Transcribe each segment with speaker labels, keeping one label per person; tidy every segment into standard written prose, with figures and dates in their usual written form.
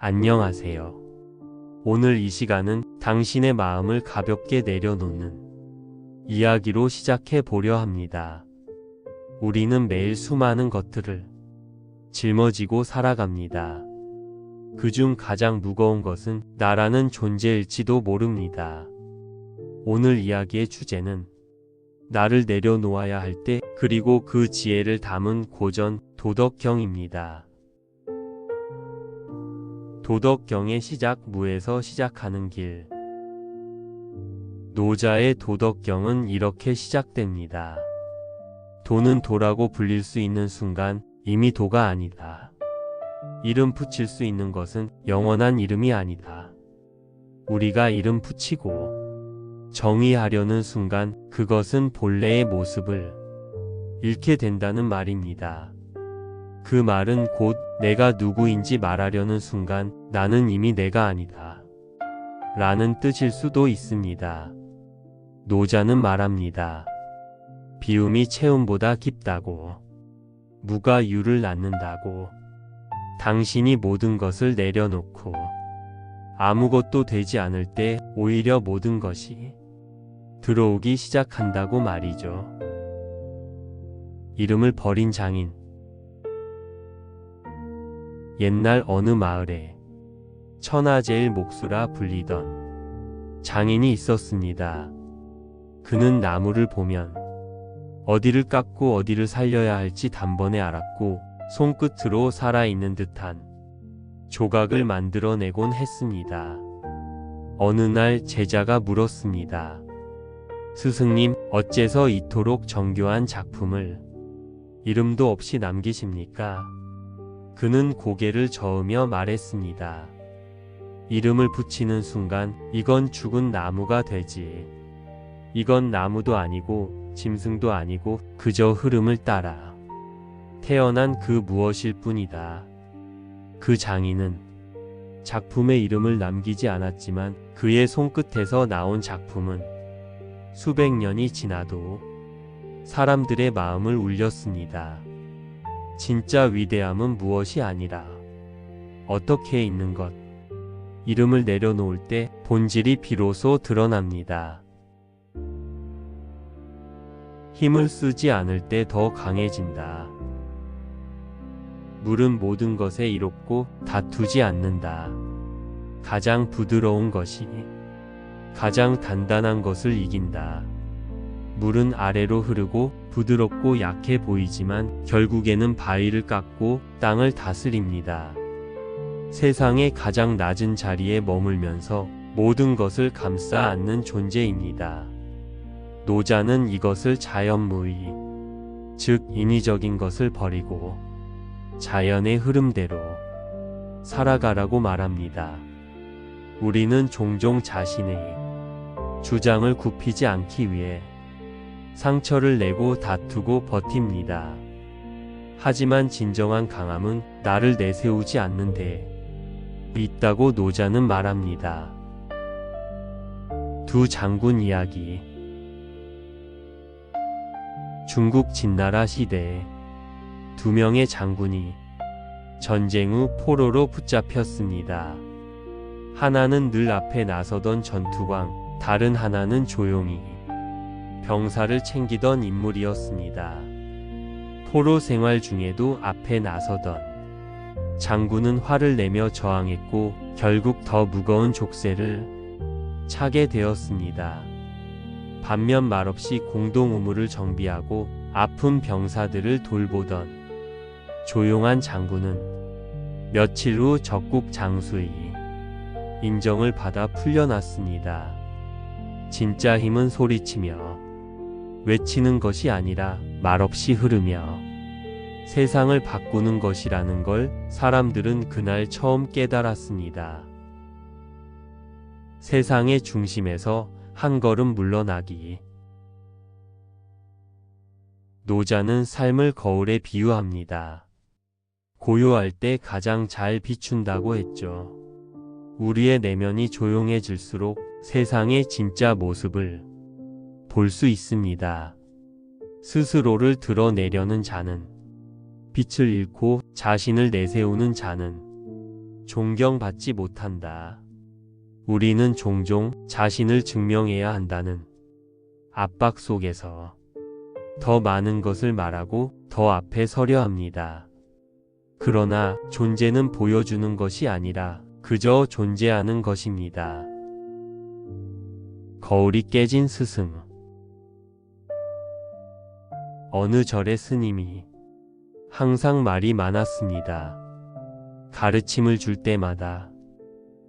Speaker 1: 안녕하세요. 오늘 이 시간은 당신의 마음을 가볍게 내려놓는 이야기로 시작해 보려 합니다. 우리는 매일 수많은 것들을 짊어지고 살아갑니다. 그중 가장 무거운 것은 나라는 존재일지도 모릅니다. 오늘 이야기의 주제는 나를 내려놓아야 할 때, 그리고 그 지혜를 담은 고전 도덕경입니다. 도덕경의 시작, 무에서 시작하는 길. 노자의 도덕경은 이렇게 시작됩니다. 도는 도라고 불릴 수 있는 순간 이미 도가 아니다. 이름 붙일 수 있는 것은 영원한 이름이 아니다. 우리가 이름 붙이고 정의하려는 순간 그것은 본래의 모습을 잃게 된다는 말입니다. 그 말은 곧 내가 누구인지 말하려는 순간 나는 이미 내가 아니다 라는 뜻일 수도 있습니다. 노자는 말합니다. 비움이 채움보다 깊다고, 무가 유를 낳는다고. 당신이 모든 것을 내려놓고 아무것도 되지 않을 때 오히려 모든 것이 들어오기 시작한다고 말이죠. 이름을 버린 장인. 옛날 어느 마을에 천하제일 목수라 불리던 장인이 있었습니다. 그는 나무를 보면 어디를 깎고 어디를 살려야 할지 단번에 알았고 손끝으로 살아있는 듯한 조각을 만들어내곤 했습니다. 어느 날 제자가 물었습니다. 스승님, 어째서 이토록 정교한 작품을 이름도 없이 남기십니까? 그는 고개를 저으며 말했습니다. 이름을 붙이는 순간 이건 죽은 나무가 되지. 이건 나무도 아니고 짐승도 아니고 그저 흐름을 따라 태어난 그 무엇일 뿐이다. 그 장인은 작품의 이름을 남기지 않았지만 그의 손끝에서 나온 작품은 수백 년이 지나도 사람들의 마음을 울렸습니다. 진짜 위대함은 무엇이 아니라 어떻게 있는 것. 이름을 내려놓을 때 본질이 비로소 드러납니다. 힘을 쓰지 않을 때 더 강해진다. 물은 모든 것에 이롭고 다투지 않는다. 가장 부드러운 것이 가장 단단한 것을 이긴다. 물은 아래로 흐르고 부드럽고 약해 보이지만 결국에는 바위를 깎고 땅을 다스립니다. 세상의 가장 낮은 자리에 머물면서 모든 것을 감싸 안는 존재입니다. 노자는 이것을 자연무의, 즉 인위적인 것을 버리고 자연의 흐름대로 살아가라고 말합니다. 우리는 종종 자신의 주장을 굽히지 않기 위해 상처를 내고 다투고 버팁니다. 하지만 진정한 강함은 나를 내세우지 않는데 있다고 노자는 말합니다. 두 장군 이야기. 중국 진나라 시대에 두 명의 장군이 전쟁 후 포로로 붙잡혔습니다. 하나는 늘 앞에 나서던 전투광, 다른 하나는 조용히 병사를 챙기던 인물이었습니다. 포로 생활 중에도 앞에 나서던 장군은 화를 내며 저항했고 결국 더 무거운 족쇄를 차게 되었습니다. 반면 말없이 공동 우물을 정비하고 아픈 병사들을 돌보던 조용한 장군은 며칠 후 적국 장수의 인정을 받아 풀려났습니다. 진짜 힘은 소리치며 외치는 것이 아니라 말없이 흐르며 세상을 바꾸는 것이라는 걸 사람들은 그날 처음 깨달았습니다. 세상의 중심에서 한 걸음 물러나기. 노자는 삶을 거울에 비유합니다. 고요할 때 가장 잘 비춘다고 했죠. 우리의 내면이 조용해질수록 세상의 진짜 모습을 볼 수 있습니다. 스스로를 드러내려는 자는 빛을 잃고 자신을 내세우는 자는 존경받지 못한다. 우리는 종종 자신을 증명해야 한다는 압박 속에서 더 많은 것을 말하고 더 앞에 서려 합니다. 그러나 존재는 보여주는 것이 아니라 그저 존재하는 것입니다. 거울이 깨진 스승. 어느 절의 스님이 항상 말이 많았습니다. 가르침을 줄 때마다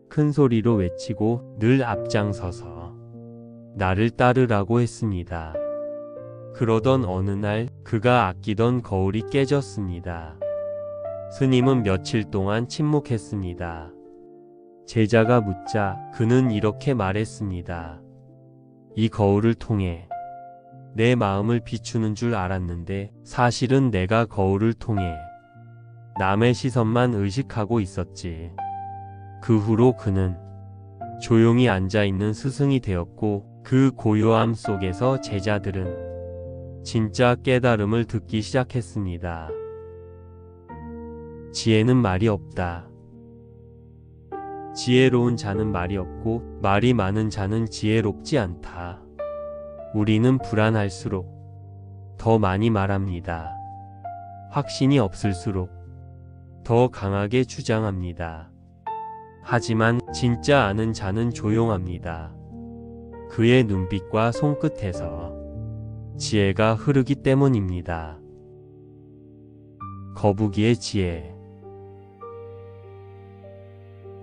Speaker 1: 큰 소리로 외치고 늘 앞장서서 나를 따르라고 했습니다. 그러던 어느 날 그가 아끼던 거울이 깨졌습니다. 스님은 며칠 동안 침묵했습니다. 제자가 묻자 그는 이렇게 말했습니다. 이 거울을 통해 내 마음을 비추는 줄 알았는데 사실은 내가 거울을 통해 남의 시선만 의식하고 있었지. 그 후로 그는 조용히 앉아있는 스승이 되었고 그 고요함 속에서 제자들은 진짜 깨달음을 듣기 시작했습니다. 지혜는 말이 없다. 지혜로운 자는 말이 없고 말이 많은 자는 지혜롭지 않다. 우리는 불안할수록 더 많이 말합니다. 확신이 없을수록 더 강하게 주장합니다. 하지만 진짜 아는 자는 조용합니다. 그의 눈빛과 손끝에서 지혜가 흐르기 때문입니다. 거북이의 지혜.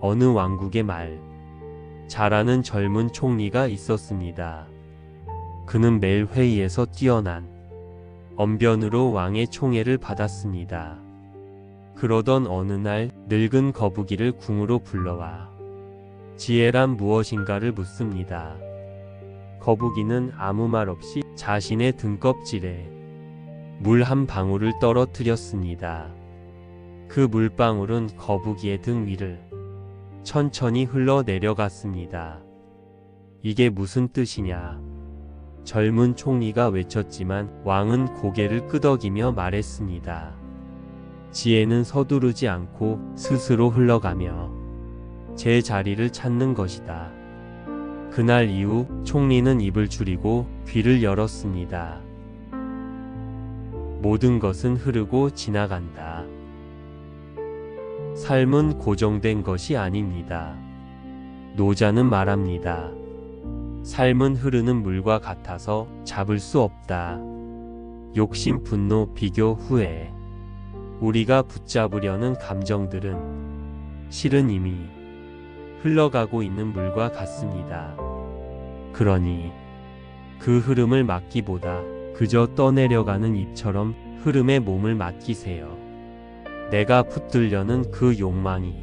Speaker 1: 어느 왕국에 말 잘하는 젊은 총리가 있었습니다. 그는 매일 회의에서 뛰어난 언변으로 왕의 총애를 받았습니다. 그러던 어느 날 늙은 거북이를 궁으로 불러와 지혜란 무엇인가를 묻습니다. 거북이는 아무 말 없이 자신의 등껍질에 물 한 방울을 떨어뜨렸습니다. 그 물방울은 거북이의 등 위를 천천히 흘러내려갔습니다. 이게 무슨 뜻이냐? 젊은 총리가 외쳤지만 왕은 고개를 끄덕이며 말했습니다. 지혜는 서두르지 않고 스스로 흘러가며 제 자리를 찾는 것이다. 그날 이후 총리는 입을 줄이고 귀를 열었습니다. 모든 것은 흐르고 지나간다. 삶은 고정된 것이 아닙니다. 노자는 말합니다. 삶은 흐르는 물과 같아서 잡을 수 없다. 욕심, 분노, 비교, 후회. 우리가 붙잡으려는 감정들은 실은 이미 흘러가고 있는 물과 같습니다. 그러니 그 흐름을 막기보다 그저 떠내려가는 잎처럼 흐름에 몸을 맡기세요. 내가 붙들려는 그 욕망이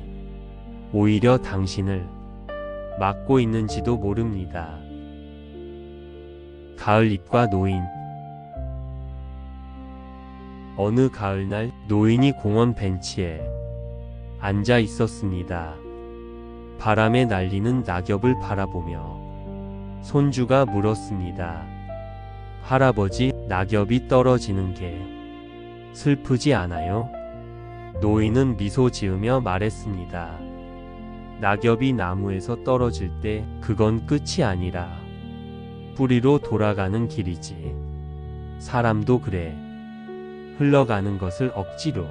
Speaker 1: 오히려 당신을 막고 있는지도 모릅니다. 가을잎과 노인. 어느 가을날 노인이 공원 벤치에 앉아 있었습니다. 바람에 날리는 낙엽을 바라보며 손주가 물었습니다. 할아버지, 낙엽이 떨어지는 게 슬프지 않아요? 노인은 미소 지으며 말했습니다. 낙엽이 나무에서 떨어질 때 그건 끝이 아니라 뿌리로 돌아가는 길이지. 사람도 그래. 흘러가는 것을 억지로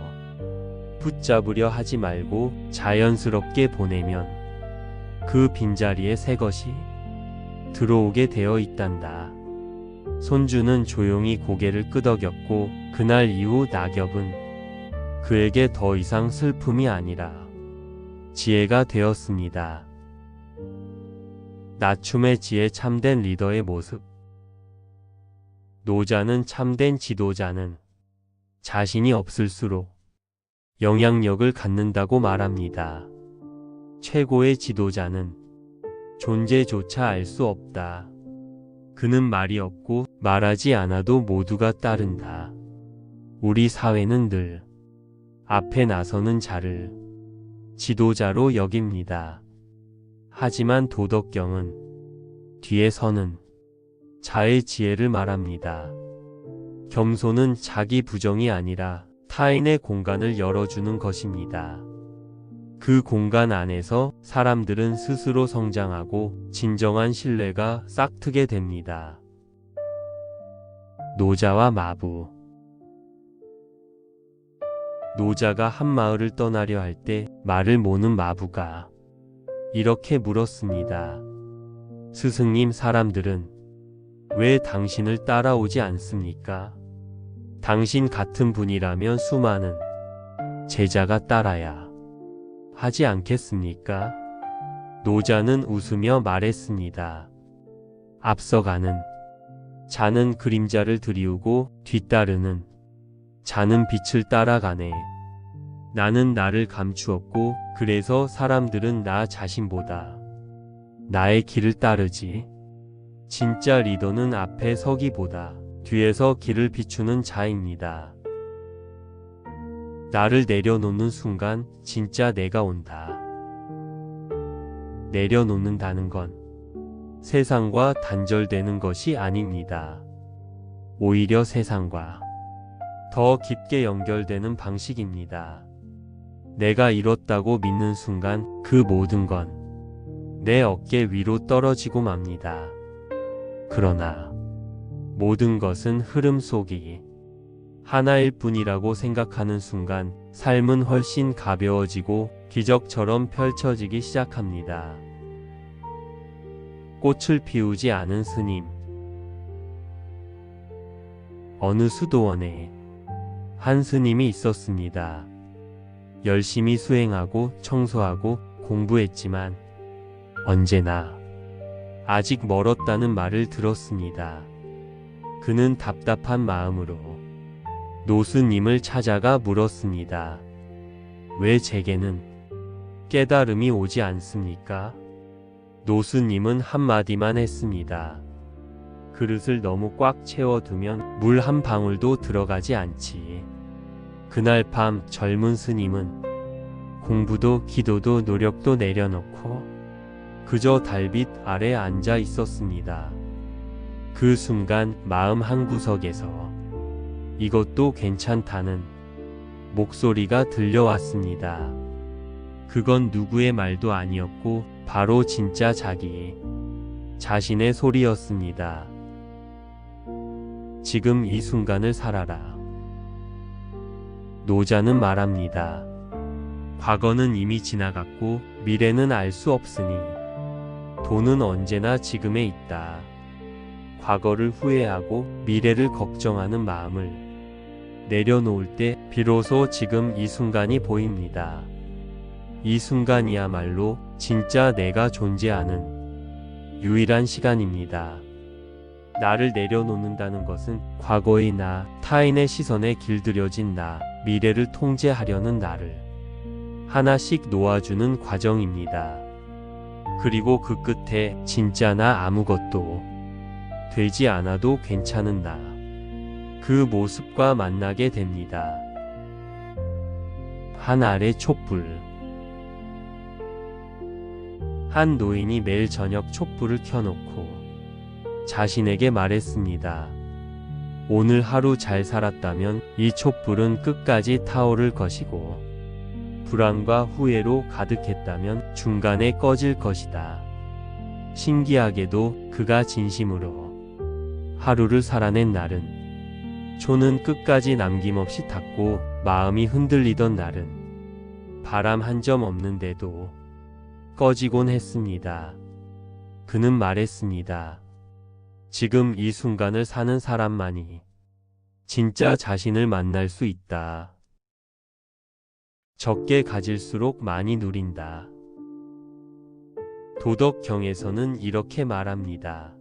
Speaker 1: 붙잡으려 하지 말고 자연스럽게 보내면 그 빈자리에 새 것이 들어오게 되어 있단다. 손주는 조용히 고개를 끄덕였고 그날 이후 낙엽은 그에게 더 이상 슬픔이 아니라 지혜가 되었습니다. 낮춤의 지혜, 참된 리더의 모습. 노자는 참된 지도자는 자신이 없을수록 영향력을 갖는다고 말합니다. 최고의 지도자는 존재조차 알 수 없다. 그는 말이 없고 말하지 않아도 모두가 따른다. 우리 사회는 늘 앞에 나서는 자를 지도자로 여깁니다. 하지만 도덕경은 뒤에 서는 자의 지혜를 말합니다. 겸손은 자기 부정이 아니라 타인의 공간을 열어주는 것입니다. 그 공간 안에서 사람들은 스스로 성장하고 진정한 신뢰가 싹트게 됩니다. 노자와 마부. 노자가 한 마을을 떠나려 할 때 말을 모는 마부가 이렇게 물었습니다. 스승님, 사람들은 왜 당신을 따라오지 않습니까? 당신 같은 분이라면 수많은 제자가 따라야 하지 않겠습니까? 노자는 웃으며 말했습니다. 앞서가는 자는 그림자를 드리우고 뒤따르는 자는 빛을 따라가네. 나는 나를 감추었고 그래서 사람들은 나 자신보다 나의 길을 따르지. 진짜 리더는 앞에 서기보다 뒤에서 길을 비추는 자입니다. 나를 내려놓는 순간 진짜 내가 온다. 내려놓는다는 건 세상과 단절되는 것이 아닙니다. 오히려 세상과 더 깊게 연결되는 방식입니다. 내가 이뤘다고 믿는 순간 그 모든 건 내 어깨 위로 떨어지고 맙니다. 그러나 모든 것은 흐름 속이 하나일 뿐이라고 생각하는 순간 삶은 훨씬 가벼워지고 기적처럼 펼쳐지기 시작합니다. 꽃을 피우지 않은 스님. 어느 수도원에 한 스님이 있었습니다. 열심히 수행하고 청소하고 공부했지만 언제나 아직 멀었다는 말을 들었습니다. 그는 답답한 마음으로 노스님을 찾아가 물었습니다. 왜 제게는 깨달음이 오지 않습니까? 노스님은 한마디만 했습니다. 그릇을 너무 꽉 채워두면 물 한 방울도 들어가지 않지. 그날 밤 젊은 스님은 공부도 기도도 노력도 내려놓고 그저 달빛 아래 앉아 있었습니다. 그 순간 마음 한구석에서 이것도 괜찮다는 목소리가 들려왔습니다. 그건 누구의 말도 아니었고 바로 진짜 자기 자신의 소리였습니다. 지금 이 순간을 살아라. 노자는 말합니다. 과거는 이미 지나갔고 미래는 알 수 없으니 돈은 언제나 지금에 있다. 과거를 후회하고 미래를 걱정하는 마음을 내려놓을 때 비로소 지금 이 순간이 보입니다. 이 순간이야말로 진짜 내가 존재하는 유일한 시간입니다. 나를 내려놓는다는 것은 과거의 나, 타인의 시선에 길들여진 나, 미래를 통제하려는 나를 하나씩 놓아주는 과정입니다. 그리고 그 끝에 진짜 나, 아무것도 되지 않아도 괜찮은 나, 그 모습과 만나게 됩니다. 한 알의 촛불. 한 노인이 매일 저녁 촛불을 켜놓고 자신에게 말했습니다. 오늘 하루 잘 살았다면 이 촛불은 끝까지 타오를 것이고 불안과 후회로 가득했다면 중간에 꺼질 것이다. 신기하게도 그가 진심으로 하루를 살아낸 날은 초는 끝까지 남김없이 탔고 마음이 흔들리던 날은 바람 한 점 없는데도 꺼지곤 했습니다. 그는 말했습니다. 지금 이 순간을 사는 사람만이 진짜 자신을 만날 수 있다. 적게 가질수록 많이 누린다. 도덕경에서는 이렇게 말합니다.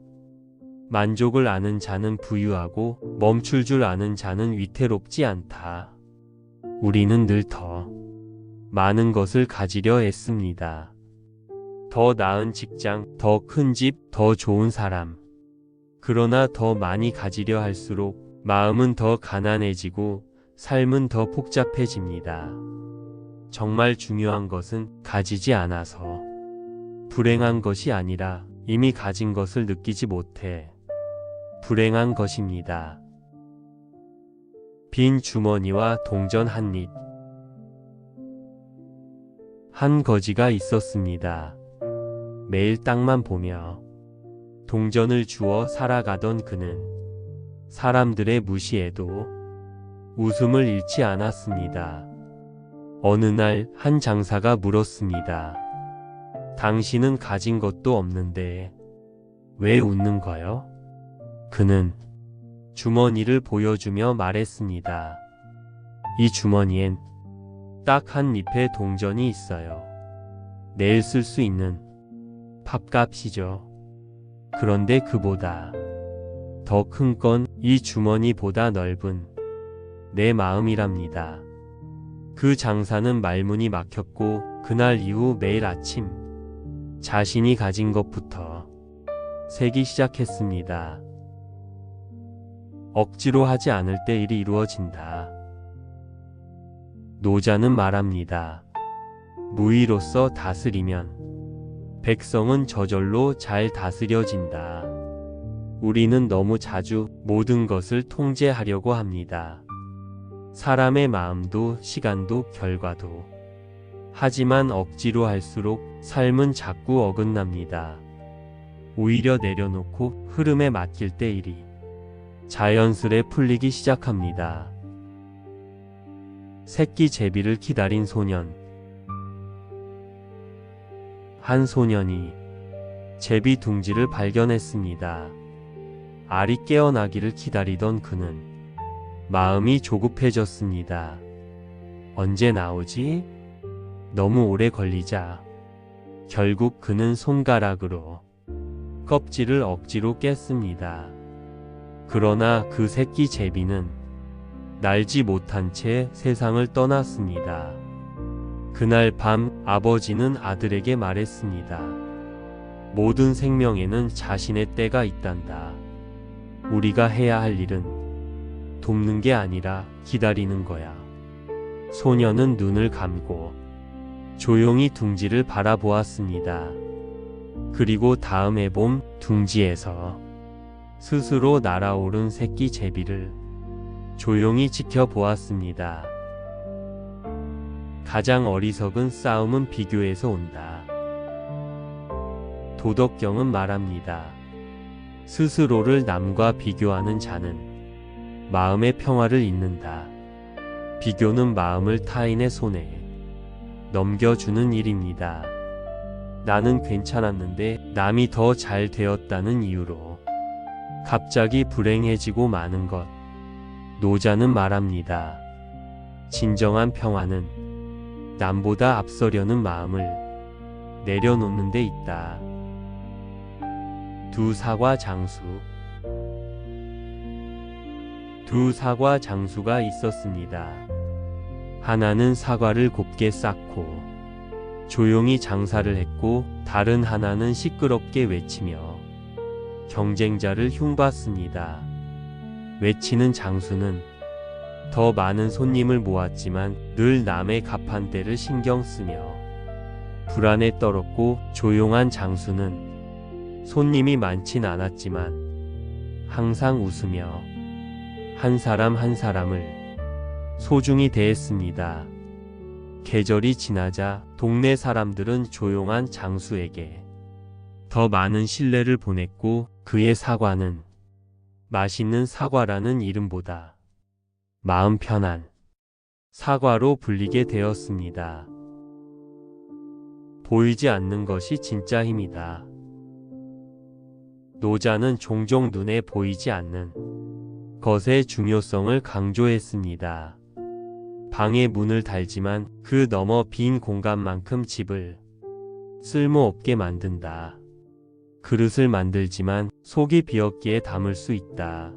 Speaker 1: 만족을 아는 자는 부유하고 멈출 줄 아는 자는 위태롭지 않다. 우리는 늘 더 많은 것을 가지려 애씁니다. 더 나은 직장, 더 큰 집, 더 좋은 사람. 그러나 더 많이 가지려 할수록 마음은 더 가난해지고 삶은 더 복잡해집니다. 정말 중요한 것은 가지지 않아서 불행한 것이 아니라 이미 가진 것을 느끼지 못해 불행한 것입니다. 빈 주머니와 동전 한 입. 한 거지가 있었습니다. 매일 땅만 보며 동전을 주워 살아가던 그는 사람들의 무시에도 웃음을 잃지 않았습니다. 어느 날 한 장사가 물었습니다. 당신은 가진 것도 없는데 왜 웃는 거요? 그는 주머니를 보여주며 말했습니다. 이 주머니엔 딱 한 잎의 동전이 있어요. 내일 쓸 수 있는 밥값이죠. 그런데 그보다 더 큰 건 이 주머니보다 넓은 내 마음이랍니다. 그 장사는 말문이 막혔고 그날 이후 매일 아침 자신이 가진 것부터 세기 시작했습니다. 억지로 하지 않을 때 일이 이루어진다. 노자는 말합니다. 무의로서 다스리면 백성은 저절로 잘 다스려진다. 우리는 너무 자주 모든 것을 통제하려고 합니다. 사람의 마음도 시간도 결과도. 하지만 억지로 할수록 삶은 자꾸 어긋납니다. 오히려 내려놓고 흐름에 맡길 때 일이 자연스레 풀리기 시작합니다. 새끼 제비를 기다린 소년. 한 소년이 제비 둥지를 발견했습니다. 알이 깨어나기를 기다리던 그는 마음이 조급해졌습니다. 언제 나오지? 너무 오래 걸리자 결국 그는 손가락으로 껍질을 억지로 깼습니다. 그러나 그 새끼 제비는 날지 못한 채 세상을 떠났습니다. 그날 밤 아버지는 아들에게 말했습니다. 모든 생명에는 자신의 때가 있단다. 우리가 해야 할 일은 돕는 게 아니라 기다리는 거야. 소년은 눈을 감고 조용히 둥지를 바라보았습니다. 그리고 다음 해봄 둥지에서 스스로 날아오른 새끼 제비를 조용히 지켜보았습니다. 가장 어리석은 싸움은 비교에서 온다. 도덕경은 말합니다. 스스로를 남과 비교하는 자는 마음의 평화를 잃는다. 비교는 마음을 타인의 손에 넘겨주는 일입니다. 나는 괜찮았는데 남이 더 잘 되었다는 이유로 갑자기 불행해지고 마는 것. 노자는 말합니다. 진정한 평화는 남보다 앞서려는 마음을 내려놓는 데 있다. 두 사과 장수가 있었습니다. 하나는 사과를 곱게 쌓고 조용히 장사를 했고 다른 하나는 시끄럽게 외치며 경쟁자를 흉봤습니다. 외치는 장수는 더 많은 손님을 모았지만 늘 남의 가판대를 신경 쓰며 불안에 떨었고 조용한 장수는 손님이 많진 않았지만 항상 웃으며 한 사람 한 사람을 소중히 대했습니다. 계절이 지나자 동네 사람들은 조용한 장수에게 더 많은 신뢰를 보냈고 그의 사과는 맛있는 사과라는 이름보다 마음 편한 사과로 불리게 되었습니다. 보이지 않는 것이 진짜 힘이다. 노자는 종종 눈에 보이지 않는 것의 중요성을 강조했습니다. 방에 문을 달지만 그 너머 빈 공간만큼 집을 쓸모없게 만든다. 그릇을 만들지만 속이 비었기에 담을 수 있다.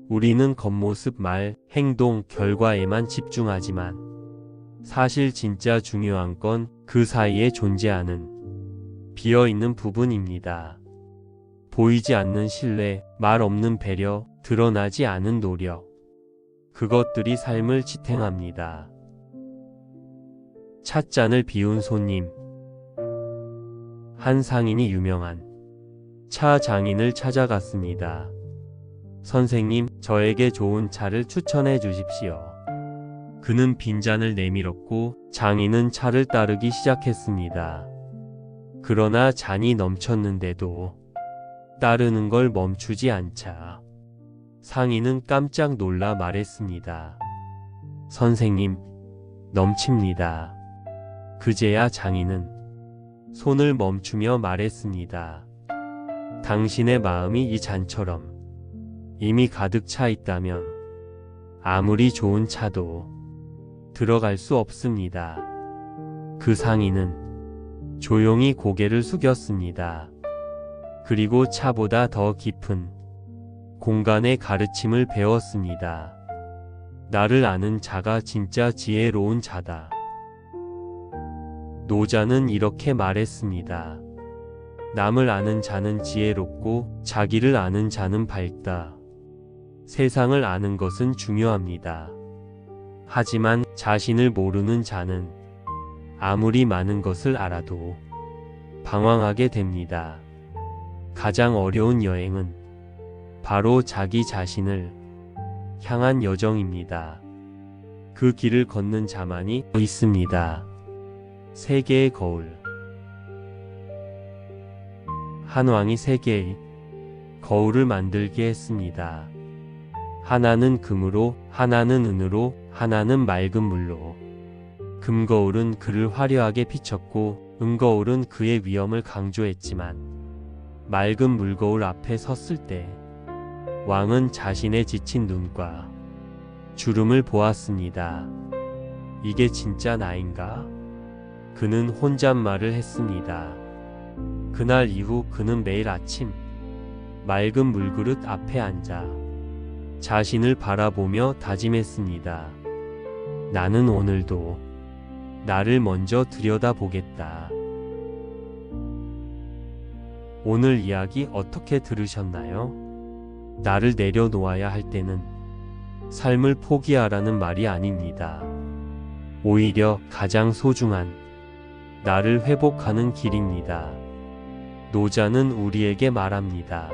Speaker 1: 우리는 겉모습, 말, 행동, 결과에만 집중하지만 사실 진짜 중요한 건 그 사이에 존재하는 비어있는 부분입니다. 보이지 않는 신뢰, 말 없는 배려, 드러나지 않은 노력. 그것들이 삶을 지탱합니다. 찻잔을 비운 손님. 한 상인이 유명한 차 장인을 찾아갔습니다. 선생님, 저에게 좋은 차를 추천해 주십시오. 그는 빈잔을 내밀었고 장인은 차를 따르기 시작했습니다. 그러나 잔이 넘쳤는데도 따르는 걸 멈추지 않자 상인은 깜짝 놀라 말했습니다. 선생님, 넘칩니다. 그제야 장인은 손을 멈추며 말했습니다. 당신의 마음이 이 잔처럼 이미 가득 차 있다면 아무리 좋은 차도 들어갈 수 없습니다. 그 상인은 조용히 고개를 숙였습니다. 그리고 차보다 더 깊은 공간의 가르침을 배웠습니다. 나를 아는 자가 진짜 지혜로운 자다. 노자는 이렇게 말했습니다. 남을 아는 자는 지혜롭고 자기를 아는 자는 밝다. 세상을 아는 것은 중요합니다. 하지만 자신을 모르는 자는 아무리 많은 것을 알아도 방황하게 됩니다. 가장 어려운 여행은 바로 자기 자신을 향한 여정입니다. 그 길을 걷는 자만이 있습니다. 세 개의 거울. 한 왕이 세 개의 거울을 만들게 했습니다. 하나는 금으로, 하나는 은으로, 하나는 맑은 물로. 금거울은 그를 화려하게 비췄고 은거울은 그의 위엄을 강조했지만 맑은 물거울 앞에 섰을 때 왕은 자신의 지친 눈과 주름을 보았습니다. 이게 진짜 나인가? 그는 혼잣말을 했습니다. 그날 이후 그는 매일 아침 맑은 물그릇 앞에 앉아 자신을 바라보며 다짐했습니다. 나는 오늘도 나를 먼저 들여다보겠다. 오늘 이야기 어떻게 들으셨나요? 나를 내려놓아야 할 때는 삶을 포기하라는 말이 아닙니다. 오히려 가장 소중한 나를 회복하는 길입니다. 노자는 우리에게 말합니다.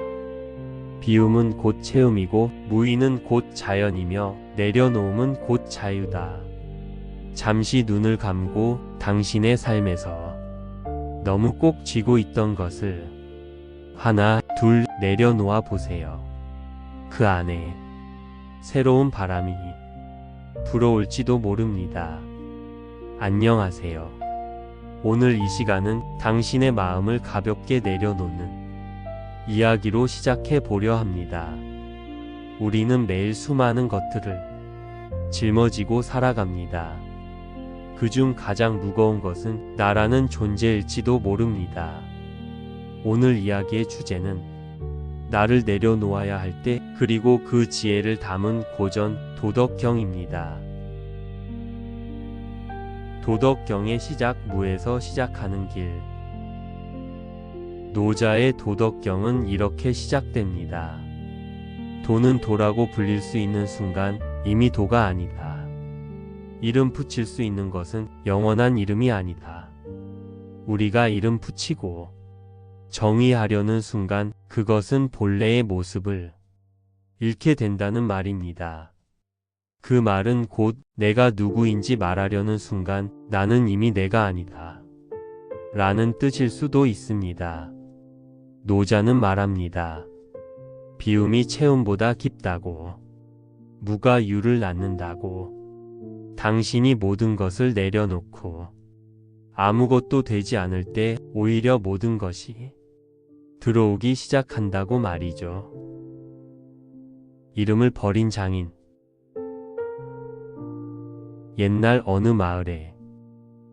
Speaker 1: 비움은 곧 체험이고 무의는 곧 자연이며 내려놓음은 곧 자유다. 잠시 눈을 감고 당신의 삶에서 너무 꼭 쥐고 있던 것을 하나, 둘 내려놓아 보세요. 그 안에 새로운 바람이 불어올지도 모릅니다. 안녕하세요. 오늘 이 시간은 당신의 마음을 가볍게 내려놓는 이야기로 시작해 보려 합니다. 우리는 매일 수많은 것들을 짊어지고 살아갑니다. 그중 가장 무거운 것은 나라는 존재일지도 모릅니다. 오늘 이야기의 주제는 나를 내려놓아야 할 때 그리고 그 지혜를 담은 고전 도덕경입니다. 도덕경의 시작 무에서 시작하는 길. 노자의 도덕경은 이렇게 시작됩니다. 도는 도라고 불릴 수 있는 순간 이미 도가 아니다. 이름 붙일 수 있는 것은 영원한 이름이 아니다. 우리가 이름 붙이고 정의하려는 순간 그것은 본래의 모습을 잃게 된다는 말입니다. 그 말은 곧 내가 누구인지 말하려는 순간 나는 이미 내가 아니다. 라는 뜻일 수도 있습니다. 노자는 말합니다. 비움이 체험보다 깊다고. 무가 유를 낳는다고. 당신이 모든 것을 내려놓고 아무것도 되지 않을 때 오히려 모든 것이 들어오기 시작한다고 말이죠. 이름을 버린 장인. 옛날 어느 마을에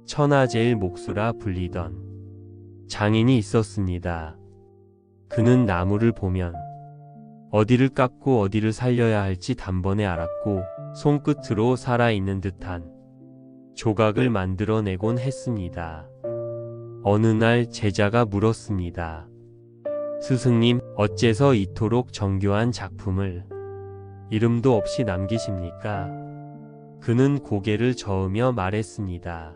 Speaker 1: 천하제일 목수라 불리던 장인이 있었습니다. 그는 나무를 보면 어디를 깎고 어디를 살려야 할지 단번에 알았고 손끝으로 살아있는 듯한 조각을 만들어내곤 했습니다. 어느 날 제자가 물었습니다. 스승님, 어째서 이토록 정교한 작품을 이름도 없이 남기십니까? 그는 고개를 저으며 말했습니다.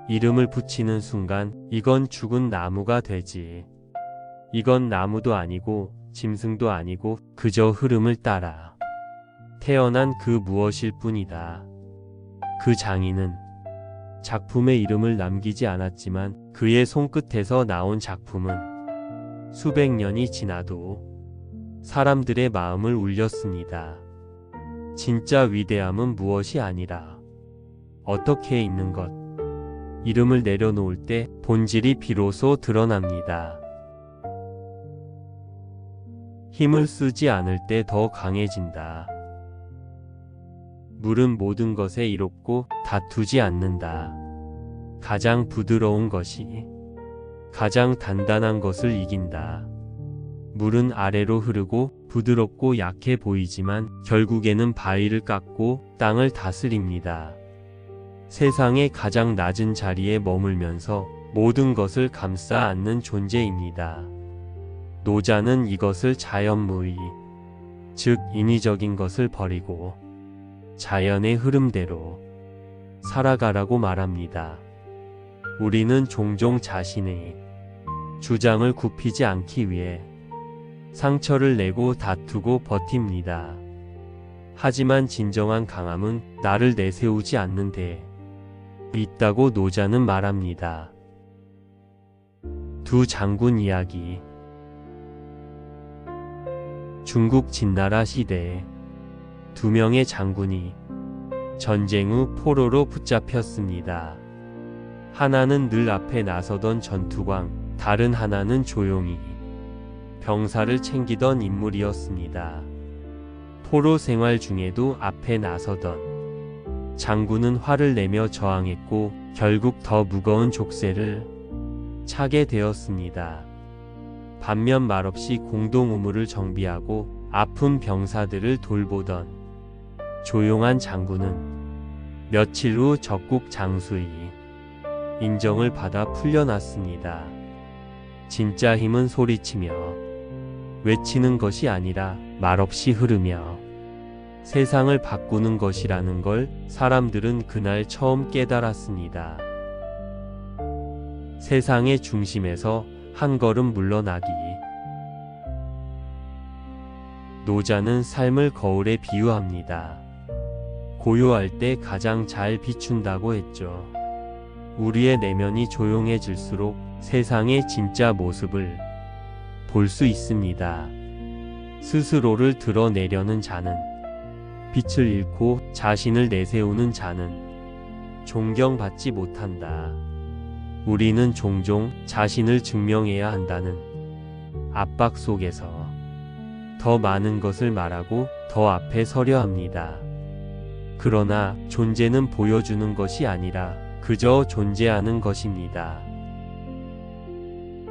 Speaker 1: 이름을 붙이는 순간 이건 죽은 나무가 되지. 이건 나무도 아니고 짐승도 아니고 그저 흐름을 따라 태어난 그 무엇일 뿐이다. 그 장인은 작품의 이름을 남기지 않았지만 그의 손끝에서 나온 작품은 수백 년이 지나도 사람들의 마음을 울렸습니다. 진짜 위대함은 무엇이 아니라 어떻게 있는 것. 이름을 내려놓을 때 본질이 비로소 드러납니다. 힘을 쓰지 않을 때 더 강해진다. 물은 모든 것에 이롭고 다투지 않는다. 가장 부드러운 것이 가장 단단한 것을 이긴다. 물은 아래로 흐르고 부드럽고 약해 보이지만 결국에는 바위를 깎고 땅을 다스립니다. 세상의 가장 낮은 자리에 머물면서 모든 것을 감싸 안는 존재입니다. 노자는 이것을 자연무의, 즉 인위적인 것을 버리고 자연의 흐름대로 살아가라고 말합니다. 우리는 종종 자신의 주장을 굽히지 않기 위해 상처를 내고 다투고 버팁니다. 하지만 진정한 강함은 나를 내세우지 않는데 있다고 노자는 말합니다. 두 장군 이야기. 중국 진나라 시대에 두 명의 장군이 전쟁 후 포로로 붙잡혔습니다. 하나는 늘 앞에 나서던 전투광, 다른 하나는 조용히 병사를 챙기던 인물이었습니다. 포로 생활 중에도 앞에 나서던 장군은 화를 내며 저항했고 결국 더 무거운 족쇄를 차게 되었습니다. 반면 말없이 공동 우물을 정비하고 아픈 병사들을 돌보던 조용한 장군은 며칠 후 적국 장수의 인정을 받아 풀려났습니다. 진짜 힘은 소리치며 외치는 것이 아니라 말없이 흐르며 세상을 바꾸는 것이라는 걸 사람들은 그날 처음 깨달았습니다. 세상의 중심에서 한 걸음 물러나기. 노자는 삶을 거울에 비유합니다. 고요할 때 가장 잘 비춘다고 했죠. 우리의 내면이 조용해질수록 세상의 진짜 모습을 볼 수 있습니다. 스스로를 드러내려는 자는 빛을 잃고 자신을 내세우는 자는 존경받지 못한다. 우리는 종종 자신을 증명해야 한다는 압박 속에서 더 많은 것을 말하고 더 앞에 서려 합니다. 그러나 존재는 보여주는 것이 아니라 그저 존재하는 것입니다.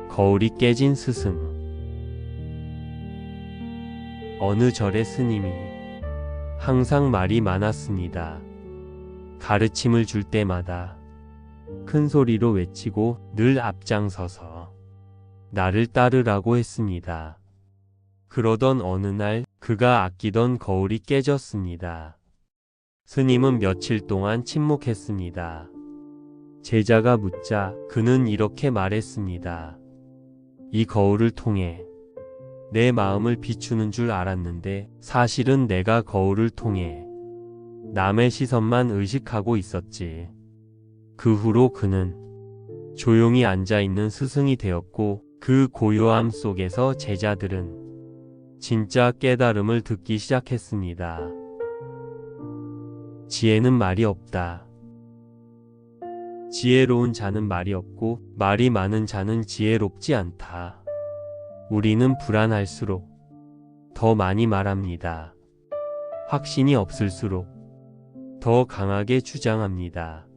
Speaker 1: 거울이 깨진 스승. 어느 절의 스님이 항상 말이 많았습니다. 가르침을 줄 때마다 큰 소리로 외치고 늘 앞장서서 나를 따르라고 했습니다. 그러던 어느 날 그가 아끼던 거울이 깨졌습니다. 스님은 며칠 동안 침묵했습니다. 제자가 묻자 그는 이렇게 말했습니다. 이 거울을 통해 내 마음을 비추는 줄 알았는데 사실은 내가 거울을 통해 남의 시선만 의식하고 있었지. 그 후로 그는 조용히 앉아있는 스승이 되었고 그 고요함 속에서 제자들은 진짜 깨달음을 듣기 시작했습니다. 지혜는 말이 없다. 지혜로운 자는 말이 없고 말이 많은 자는 지혜롭지 않다. 우리는 불안할수록 더 많이 말합니다. 확신이 없을수록 더 강하게 주장합니다.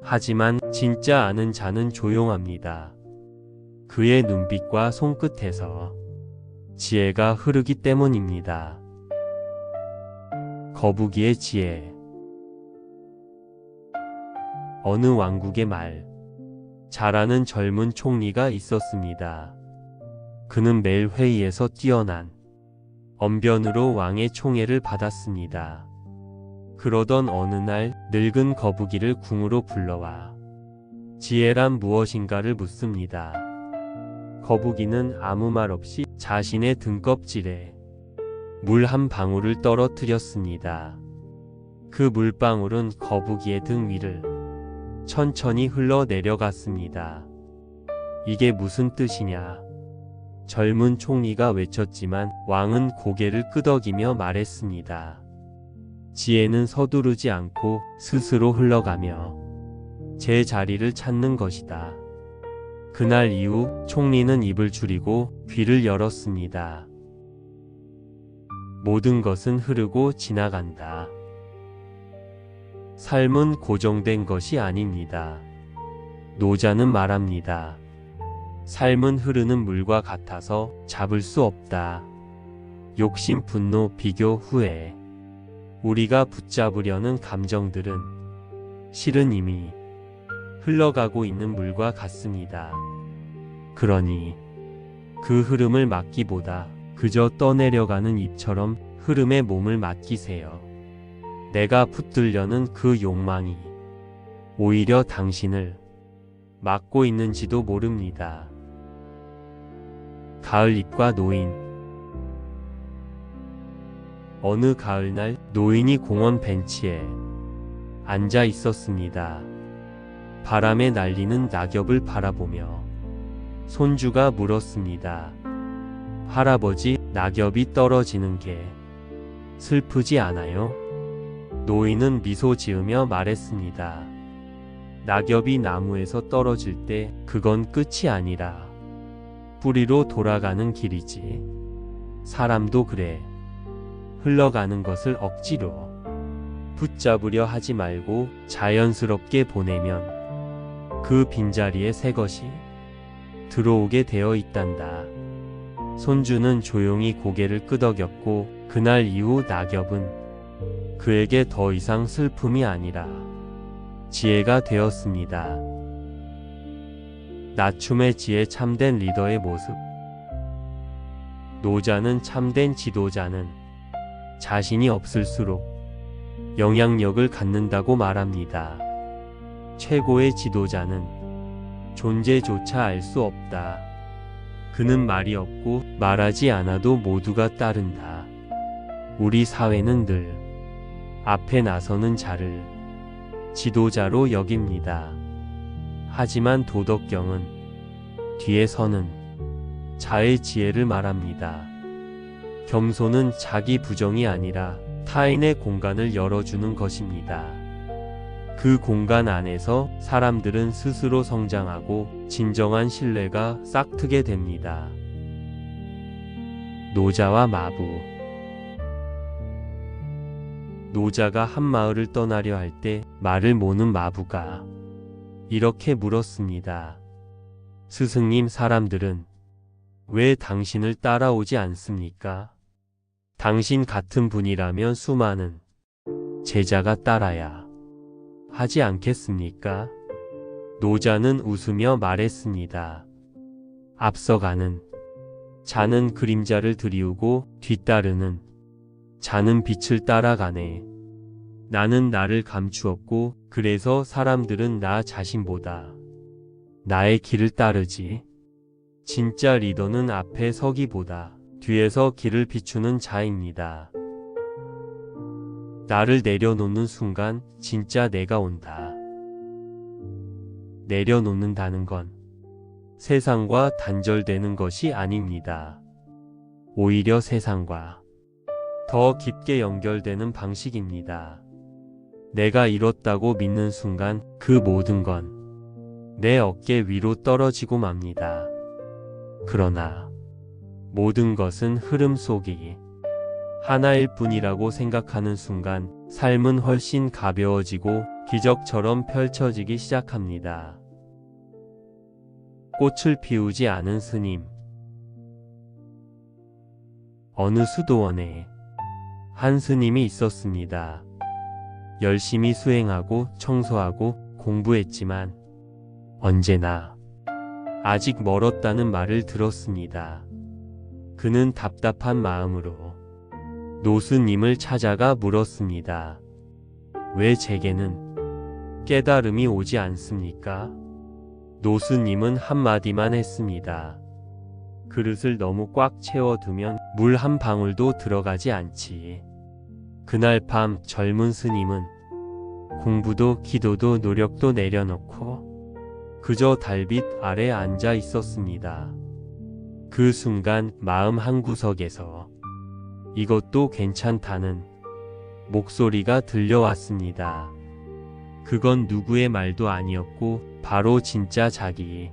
Speaker 1: 하지만 진짜 아는 자는 조용합니다. 그의 눈빛과 손끝에서 지혜가 흐르기 때문입니다. 거북이의 지혜. 어느 왕국의 말 잘하는 젊은 총리가 있었습니다. 그는 매일 회의에서 뛰어난 언변으로 왕의 총애를 받았습니다. 그러던 어느 날 늙은 거북이를 궁으로 불러와 지혜란 무엇인가를 묻습니다. 거북이는 아무 말 없이 자신의 등껍질에 물 한 방울을 떨어뜨렸습니다. 그 물방울은 거북이의 등 위를 천천히 흘러 내려갔습니다. 이게 무슨 뜻이냐? 젊은 총리가 외쳤지만 왕은 고개를 끄덕이며 말했습니다. 지혜는 서두르지 않고 스스로 흘러가며 제 자리를 찾는 것이다. 그날 이후 총리는 입을 줄이고 귀를 열었습니다. 모든 것은 흐르고 지나간다. 삶은 고정된 것이 아닙니다. 노자는 말합니다. 삶은 흐르는 물과 같아서 잡을 수 없다. 욕심, 분노, 비교, 후회. 우리가 붙잡으려는 감정들은 실은 이미 흘러가고 있는 물과 같습니다. 그러니 그 흐름을 막기보다 그저 떠내려가는 잎처럼 흐름에 몸을 맡기세요. 내가 붙들려는 그 욕망이 오히려 당신을 막고 있는지도 모릅니다. 가을잎과 노인. 어느 가을날 노인이 공원 벤치에 앉아 있었습니다. 바람에 날리는 낙엽을 바라보며 손주가 물었습니다. 할아버지, 낙엽이 떨어지는 게 슬프지 않아요? 노인은 미소 지으며 말했습니다. 낙엽이 나무에서 떨어질 때 그건 끝이 아니라 뿌리로 돌아가는 길이지. 사람도 그래. 흘러가는 것을 억지로 붙잡으려 하지 말고 자연스럽게 보내면 그 빈자리에 새 것이 들어오게 되어 있단다. 손주는 조용히 고개를 끄덕였고 그날 이후 낙엽은 그에게 더 이상 슬픔이 아니라 지혜가 되었습니다. 낮춤의 지혜, 참된 리더의 모습. 노자는 참된 지도자는 자신이 없을수록 영향력을 갖는다고 말합니다. 최고의 지도자는 존재조차 알 수 없다. 그는 말이 없고 말하지 않아도 모두가 따른다. 우리 사회는 늘 앞에 나서는 자를 지도자로 여깁니다. 하지만 도덕경은 뒤에 서는 자의 지혜를 말합니다. 겸손은 자기 부정이 아니라 타인의 공간을 열어주는 것입니다. 그 공간 안에서 사람들은 스스로 성장하고 진정한 신뢰가 싹트게 됩니다. 노자와 마부. 노자가 한 마을을 떠나려 할 때 말을 모는 마부가 이렇게 물었습니다. 스승님, 사람들은 왜 당신을 따라오지 않습니까? 당신 같은 분이라면 수많은 제자가 따라야 하지 않겠습니까? 노자는 웃으며 말했습니다. 앞서가는 자는 그림자를 드리우고 뒤따르는 자는 빛을 따라가네. 나는 나를 감추었고 그래서 사람들은 나 자신보다 나의 길을 따르지. 진짜 리더는 앞에 서기보다 뒤에서 길을 비추는 자입니다. 나를 내려놓는 순간 진짜 내가 온다. 내려놓는다는 건 세상과 단절되는 것이 아닙니다. 오히려 세상과 더 깊게 연결되는 방식입니다. 내가 이뤘다고 믿는 순간 그 모든 건 내 어깨 위로 떨어지고 맙니다. 그러나 모든 것은 흐름 속이 하나일 뿐이라고 생각하는 순간 삶은 훨씬 가벼워지고 기적처럼 펼쳐지기 시작합니다. 꽃을 피우지 않은 스님. 어느 수도원에 한 스님이 있었습니다. 열심히 수행하고 청소하고 공부했지만 언제나 아직 멀었다는 말을 들었습니다. 그는 답답한 마음으로 노스님을 찾아가 물었습니다. 왜 제게는 깨달음이 오지 않습니까? 노스님은 한마디만 했습니다. 그릇을 너무 꽉 채워두면 물 한 방울도 들어가지 않지. 그날 밤 젊은 스님은 공부도 기도도 노력도 내려놓고 그저 달빛 아래 앉아 있었습니다. 그 순간 마음 한구석에서 이것도 괜찮다는 목소리가 들려왔습니다. 그건 누구의 말도 아니었고 바로 진짜 자기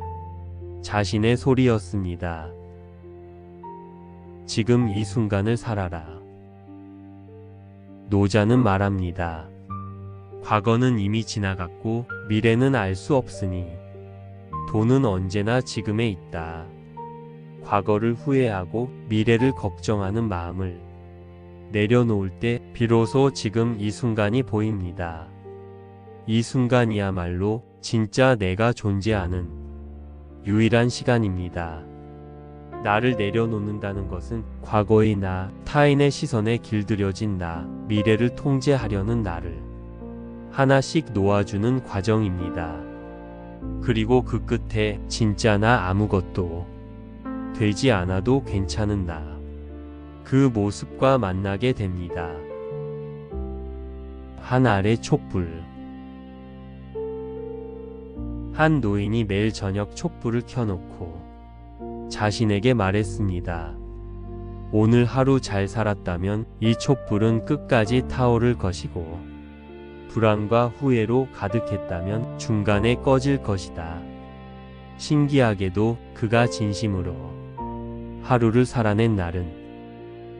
Speaker 1: 자신의 소리였습니다. 지금 이 순간을 살아라. 노자는 말합니다. 과거는 이미 지나갔고 미래는 알 수 없으니 돈은 언제나 지금에 있다. 과거를 후회하고 미래를 걱정하는 마음을 내려놓을 때 비로소 지금 이 순간이 보입니다. 이 순간이야말로 진짜 내가 존재하는 유일한 시간입니다. 나를 내려놓는다는 것은 과거의 나, 타인의 시선에 길들여진 나, 미래를 통제하려는 나를 하나씩 놓아주는 과정입니다. 그리고 그 끝에 진짜 나 아무것도 되지 않아도 괜찮은 나, 그 모습과 만나게 됩니다. 한 알의 촛불. 한 노인이 매일 저녁 촛불을 켜놓고 자신에게 말했습니다. 오늘 하루 잘 살았다면 이 촛불은 끝까지 타오를 것이고 불안과 후회로 가득했다면 중간에 꺼질 것이다. 신기하게도 그가 진심으로 하루를 살아낸 날은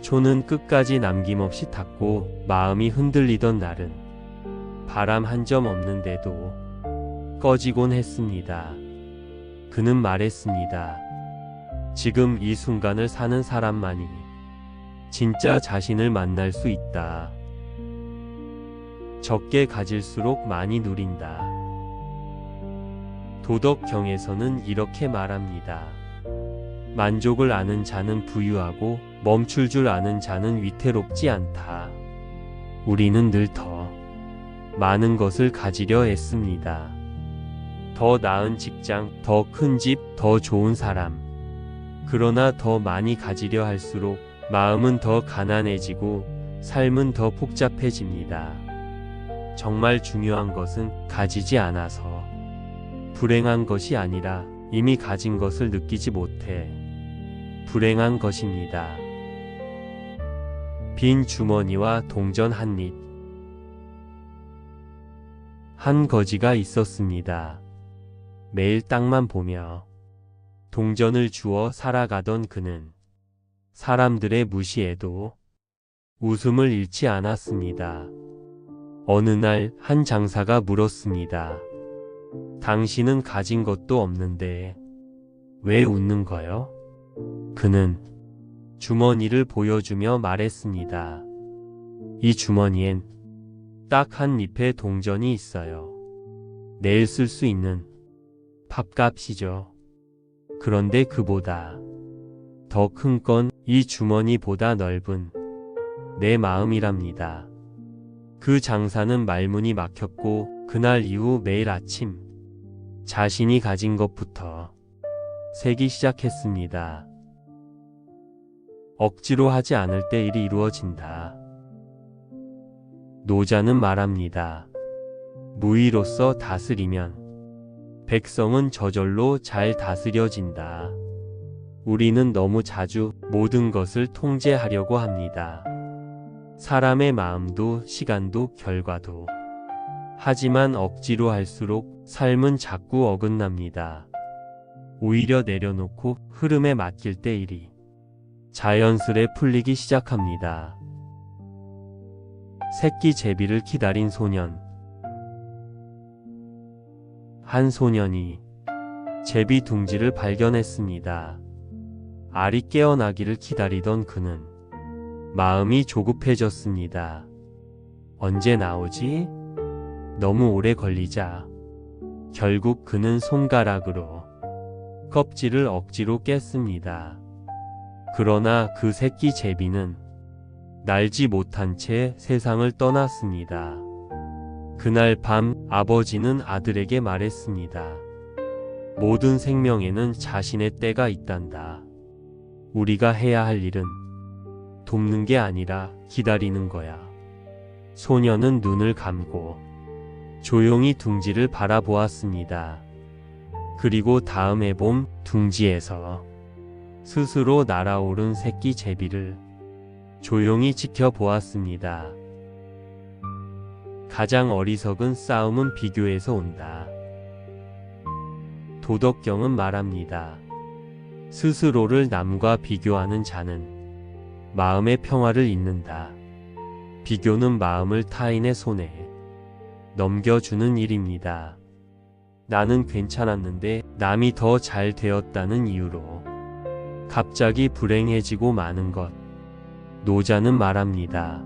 Speaker 1: 초는 끝까지 남김없이 탔고 마음이 흔들리던 날은 바람 한 점 없는데도 꺼지곤 했습니다. 그는 말했습니다. 지금 이 순간을 사는 사람만이 진짜 자신을 만날 수 있다. 적게 가질수록 많이 누린다. 도덕경에서는 이렇게 말합니다. 만족을 아는 자는 부유하고 멈출 줄 아는 자는 위태롭지 않다. 우리는 늘 더 많은 것을 가지려 애씁니다. 더 나은 직장, 더 큰 집, 더 좋은 사람. 그러나 더 많이 가지려 할수록 마음은 더 가난해지고 삶은 더 복잡해집니다. 정말 중요한 것은 가지지 않아서 불행한 것이 아니라 이미 가진 것을 느끼지 못해 불행한 것입니다. 빈 주머니와 동전 한 입. 한 거지가 있었습니다. 매일 땅만 보며 동전을 주워 살아가던 그는 사람들의 무시에도 웃음을 잃지 않았습니다. 어느 날 한 장사가 물었습니다. 당신은 가진 것도 없는데 왜 웃는 거요? 그는 주머니를 보여주며 말했습니다. 이 주머니엔 딱 한 잎의 동전이 있어요. 내일 쓸 수 있는 밥값이죠. 그런데 그보다 더 큰 건 이 주머니보다 넓은 내 마음이랍니다. 그 장사는 말문이 막혔고 그날 이후 매일 아침 자신이 가진 것부터 세기 시작했습니다. 억지로 하지 않을 때 일이 이루어진다. 노자는 말합니다. 무의로서 다스리면 백성은 저절로 잘 다스려진다. 우리는 너무 자주 모든 것을 통제하려고 합니다. 사람의 마음도 시간도 결과도. 하지만 억지로 할수록 삶은 자꾸 어긋납니다. 오히려 내려놓고 흐름에 맡길 때 일이 자연스레 풀리기 시작합니다. 새끼 제비를 기다린 소년. 한 소년이 제비 둥지를 발견했습니다. 알이 깨어나기를 기다리던 그는 마음이 조급해졌습니다. 언제 나오지? 너무 오래 걸리자 결국 그는 손가락으로 껍질을 억지로 깼습니다. 그러나 그 새끼 제비는 날지 못한 채 세상을 떠났습니다. 그날 밤 아버지는 아들에게 말했습니다. 모든 생명에는 자신의 때가 있단다. 우리가 해야 할 일은 돕는 게 아니라 기다리는 거야. 소년은 눈을 감고 조용히 둥지를 바라보았습니다. 그리고 다음 해봄 둥지에서 스스로 날아오른 새끼 제비를 조용히 지켜보았습니다. 가장 어리석은 싸움은 비교에서 온다. 도덕경은 말합니다. 스스로를 남과 비교하는 자는 마음의 평화를 잃는다. 비교는 마음을 타인의 손에 넘겨주는 일입니다. 나는 괜찮았는데 남이 더 잘 되었다는 이유로 갑자기 불행해지고 마는 것. 노자는 말합니다.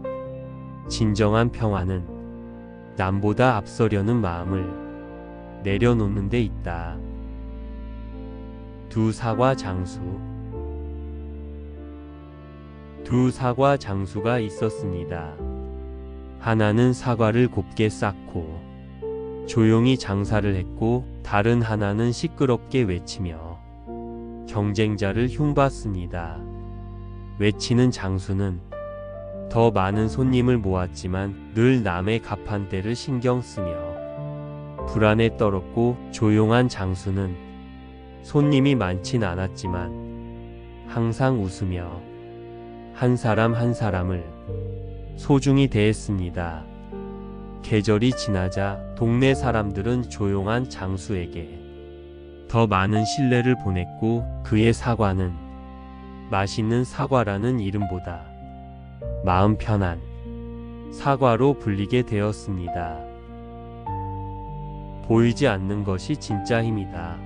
Speaker 1: 진정한 평화는 남보다 앞서려는 마음을 내려놓는 데 있다. 두 사과 장수. 두 사과 장수가 있었습니다. 하나는 사과를 곱게 쌓고 조용히 장사를 했고, 다른 하나는 시끄럽게 외치며 경쟁자를 흉봤습니다. 외치는 장수는 더 많은 손님을 모았지만 늘 남의 가판대를 신경 쓰며 불안에 떨었고, 조용한 장수는 손님이 많진 않았지만 항상 웃으며 한 사람 한 사람을 소중히 대했습니다. 계절이 지나자 동네 사람들은 조용한 장수에게 더 많은 신뢰를 보냈고, 그의 사과는 맛있는 사과라는 이름보다 마음 편한 사과로 불리게 되었습니다. 보이지 않는 것이 진짜 힘이다.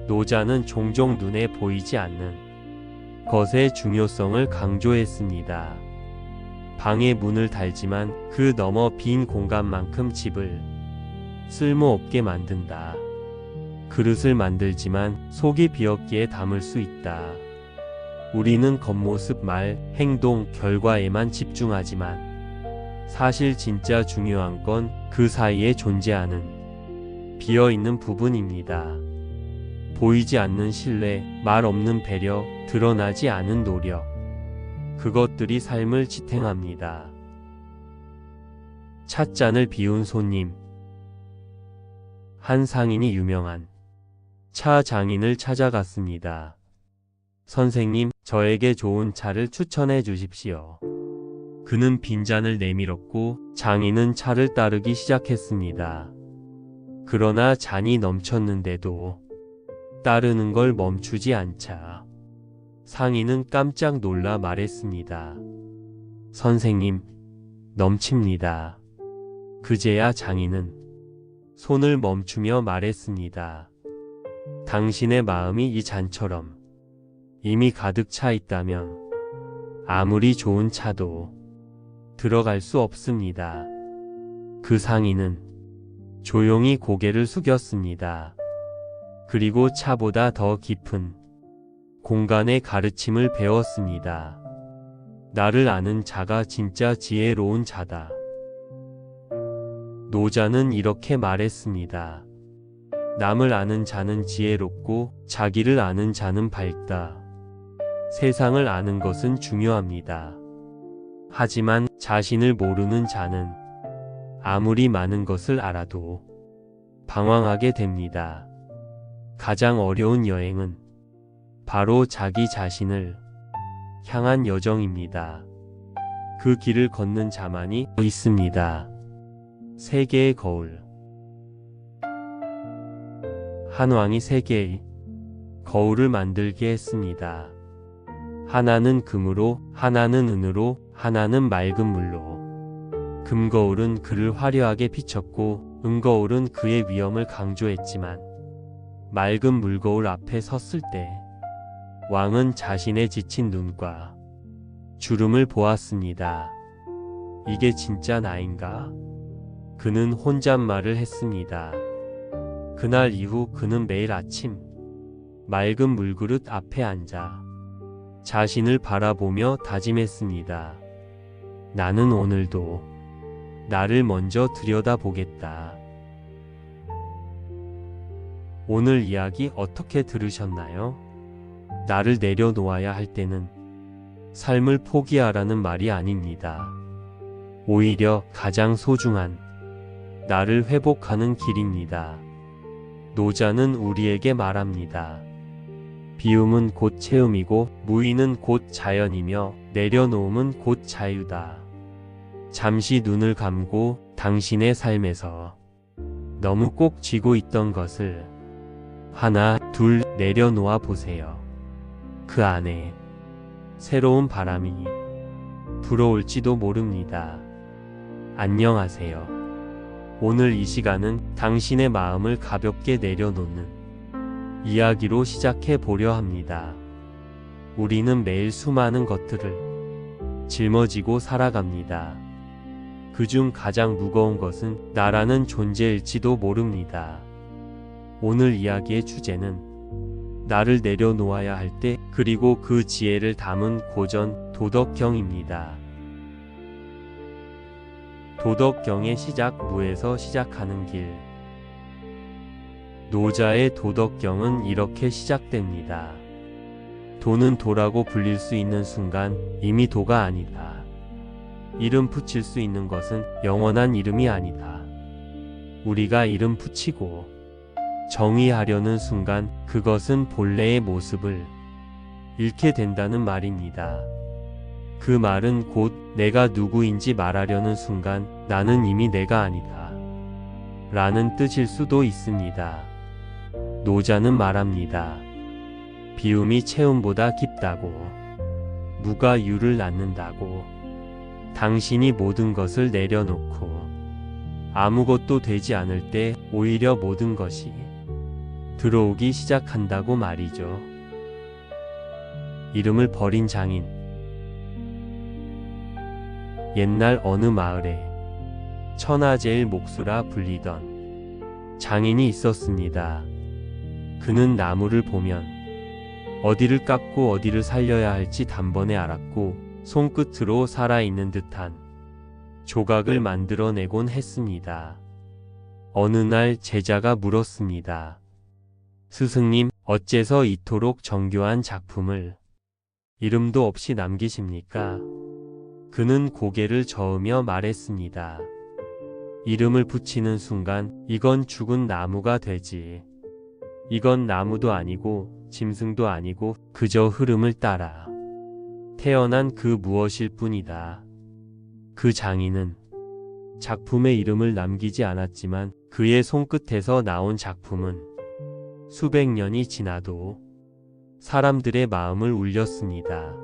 Speaker 1: 노자는 종종 눈에 보이지 않는 것의 중요성을 강조했습니다. 방에 문을 달지만 그 너머 빈 공간만큼 집을 쓸모없게 만든다. 그릇을 만들지만 속이 비었기에 담을 수 있다. 우리는 겉모습, 말, 행동, 결과에만 집중하지만 사실 진짜 중요한 건 그 사이에 존재하는 비어있는 부분입니다. 보이지 않는 신뢰, 말 없는 배려, 드러나지 않은 노력. 그것들이 삶을 지탱합니다. 찻잔을 비운 손님. 한 상인이 유명한 차 장인을 찾아갔습니다. 선생님, 저에게 좋은 차를 추천해 주십시오. 그는 빈잔을 내밀었고 장인은 차를 따르기 시작했습니다. 그러나 잔이 넘쳤는데도 따르는 걸 멈추지 않자 상인은 깜짝 놀라 말했습니다. 선생님, 넘칩니다. 그제야 장인은 손을 멈추며 말했습니다. 당신의 마음이 이 잔처럼 이미 가득 차 있다면 아무리 좋은 차도 들어갈 수 없습니다. 그 상인은 조용히 고개를 숙였습니다. 그리고 차보다 더 깊은 공간의 가르침을 배웠습니다. 나를 아는 자가 진짜 지혜로운 자다. 노자는 이렇게 말했습니다. 남을 아는 자는 지혜롭고 자기를 아는 자는 밝다. 세상을 아는 것은 중요합니다. 하지만 자신을 모르는 자는 아무리 많은 것을 알아도 방황하게 됩니다. 가장 어려운 여행은 바로 자기 자신을 향한 여정입니다. 그 길을 걷는 자만이 있습니다. 세계의 거울. 한 왕이 세 개의 거울을 만들게 했습니다. 하나는 금으로, 하나는 은으로, 하나는 맑은 물로. 금거울은 그를 화려하게 비췄고 은거울은 그의 위엄을 강조했지만 맑은 물거울 앞에 섰을 때 왕은 자신의 지친 눈과 주름을 보았습니다. 이게 진짜 나인가? 그는 혼잣말을 했습니다. 그날 이후 그는 매일 아침 맑은 물그릇 앞에 앉아 자신을 바라보며 다짐했습니다. 나는 오늘도 나를 먼저 들여다보겠다. 오늘 이야기 어떻게 들으셨나요? 나를 내려놓아야 할 때는 삶을 포기하라는 말이 아닙니다. 오히려 가장 소중한 나를 회복하는 길입니다. 노자는 우리에게 말합니다. 비움은 곧 채움이고 무의는 곧 자연이며 내려놓음은 곧 자유다. 잠시 눈을 감고 당신의 삶에서 너무 꼭 쥐고 있던 것을 하나, 둘 내려놓아 보세요. 그 안에 새로운 바람이 불어올지도 모릅니다. 안녕하세요. 오늘 이 시간은 당신의 마음을 가볍게 내려놓는 이야기로 시작해 보려 합니다. 우리는 매일 수많은 것들을 짊어지고 살아갑니다. 그중 가장 무거운 것은 나라는 존재일지도 모릅니다. 오늘 이야기의 주제는 나를 내려놓아야 할 때, 그리고 그 지혜를 담은 고전 도덕경입니다. 도덕경의 시작, 무에서 시작하는 길. 노자의 도덕경은 이렇게 시작됩니다. 도는 도라고 불릴 수 있는 순간 이미 도가 아니다. 이름 붙일 수 있는 것은 영원한 이름이 아니다. 우리가 이름 붙이고 정의하려는 순간 그것은 본래의 모습을 잃게 된다는 말입니다. 그 말은 곧 내가 누구인지 말하려는 순간 나는 이미 내가 아니다 라는 뜻일 수도 있습니다. 노자는 말합니다. 비움이 채움보다 깊다고, 무가 유를 낳는다고. 당신이 모든 것을 내려놓고 아무것도 되지 않을 때 오히려 모든 것이 들어오기 시작한다고 말이죠. 이름을 버린 장인. 옛날 어느 마을에 천하제일 목수라 불리던 장인이 있었습니다. 그는 나무를 보면 어디를 깎고 어디를 살려야 할지 단번에 알았고 손끝으로 살아있는 듯한 조각을 만들어내곤 했습니다. 어느 날 제자가 물었습니다. 스승님, 어째서 이토록 정교한 작품을 이름도 없이 남기십니까? 그는 고개를 저으며 말했습니다. 이름을 붙이는 순간 이건 죽은 나무가 되지. 이건 나무도 아니고 짐승도 아니고 그저 흐름을 따라 태어난 그 무엇일 뿐이다. 그 장인은 작품의 이름을 남기지 않았지만 그의 손끝에서 나온 작품은 수백 년이 지나도 사람들의 마음을 울렸습니다.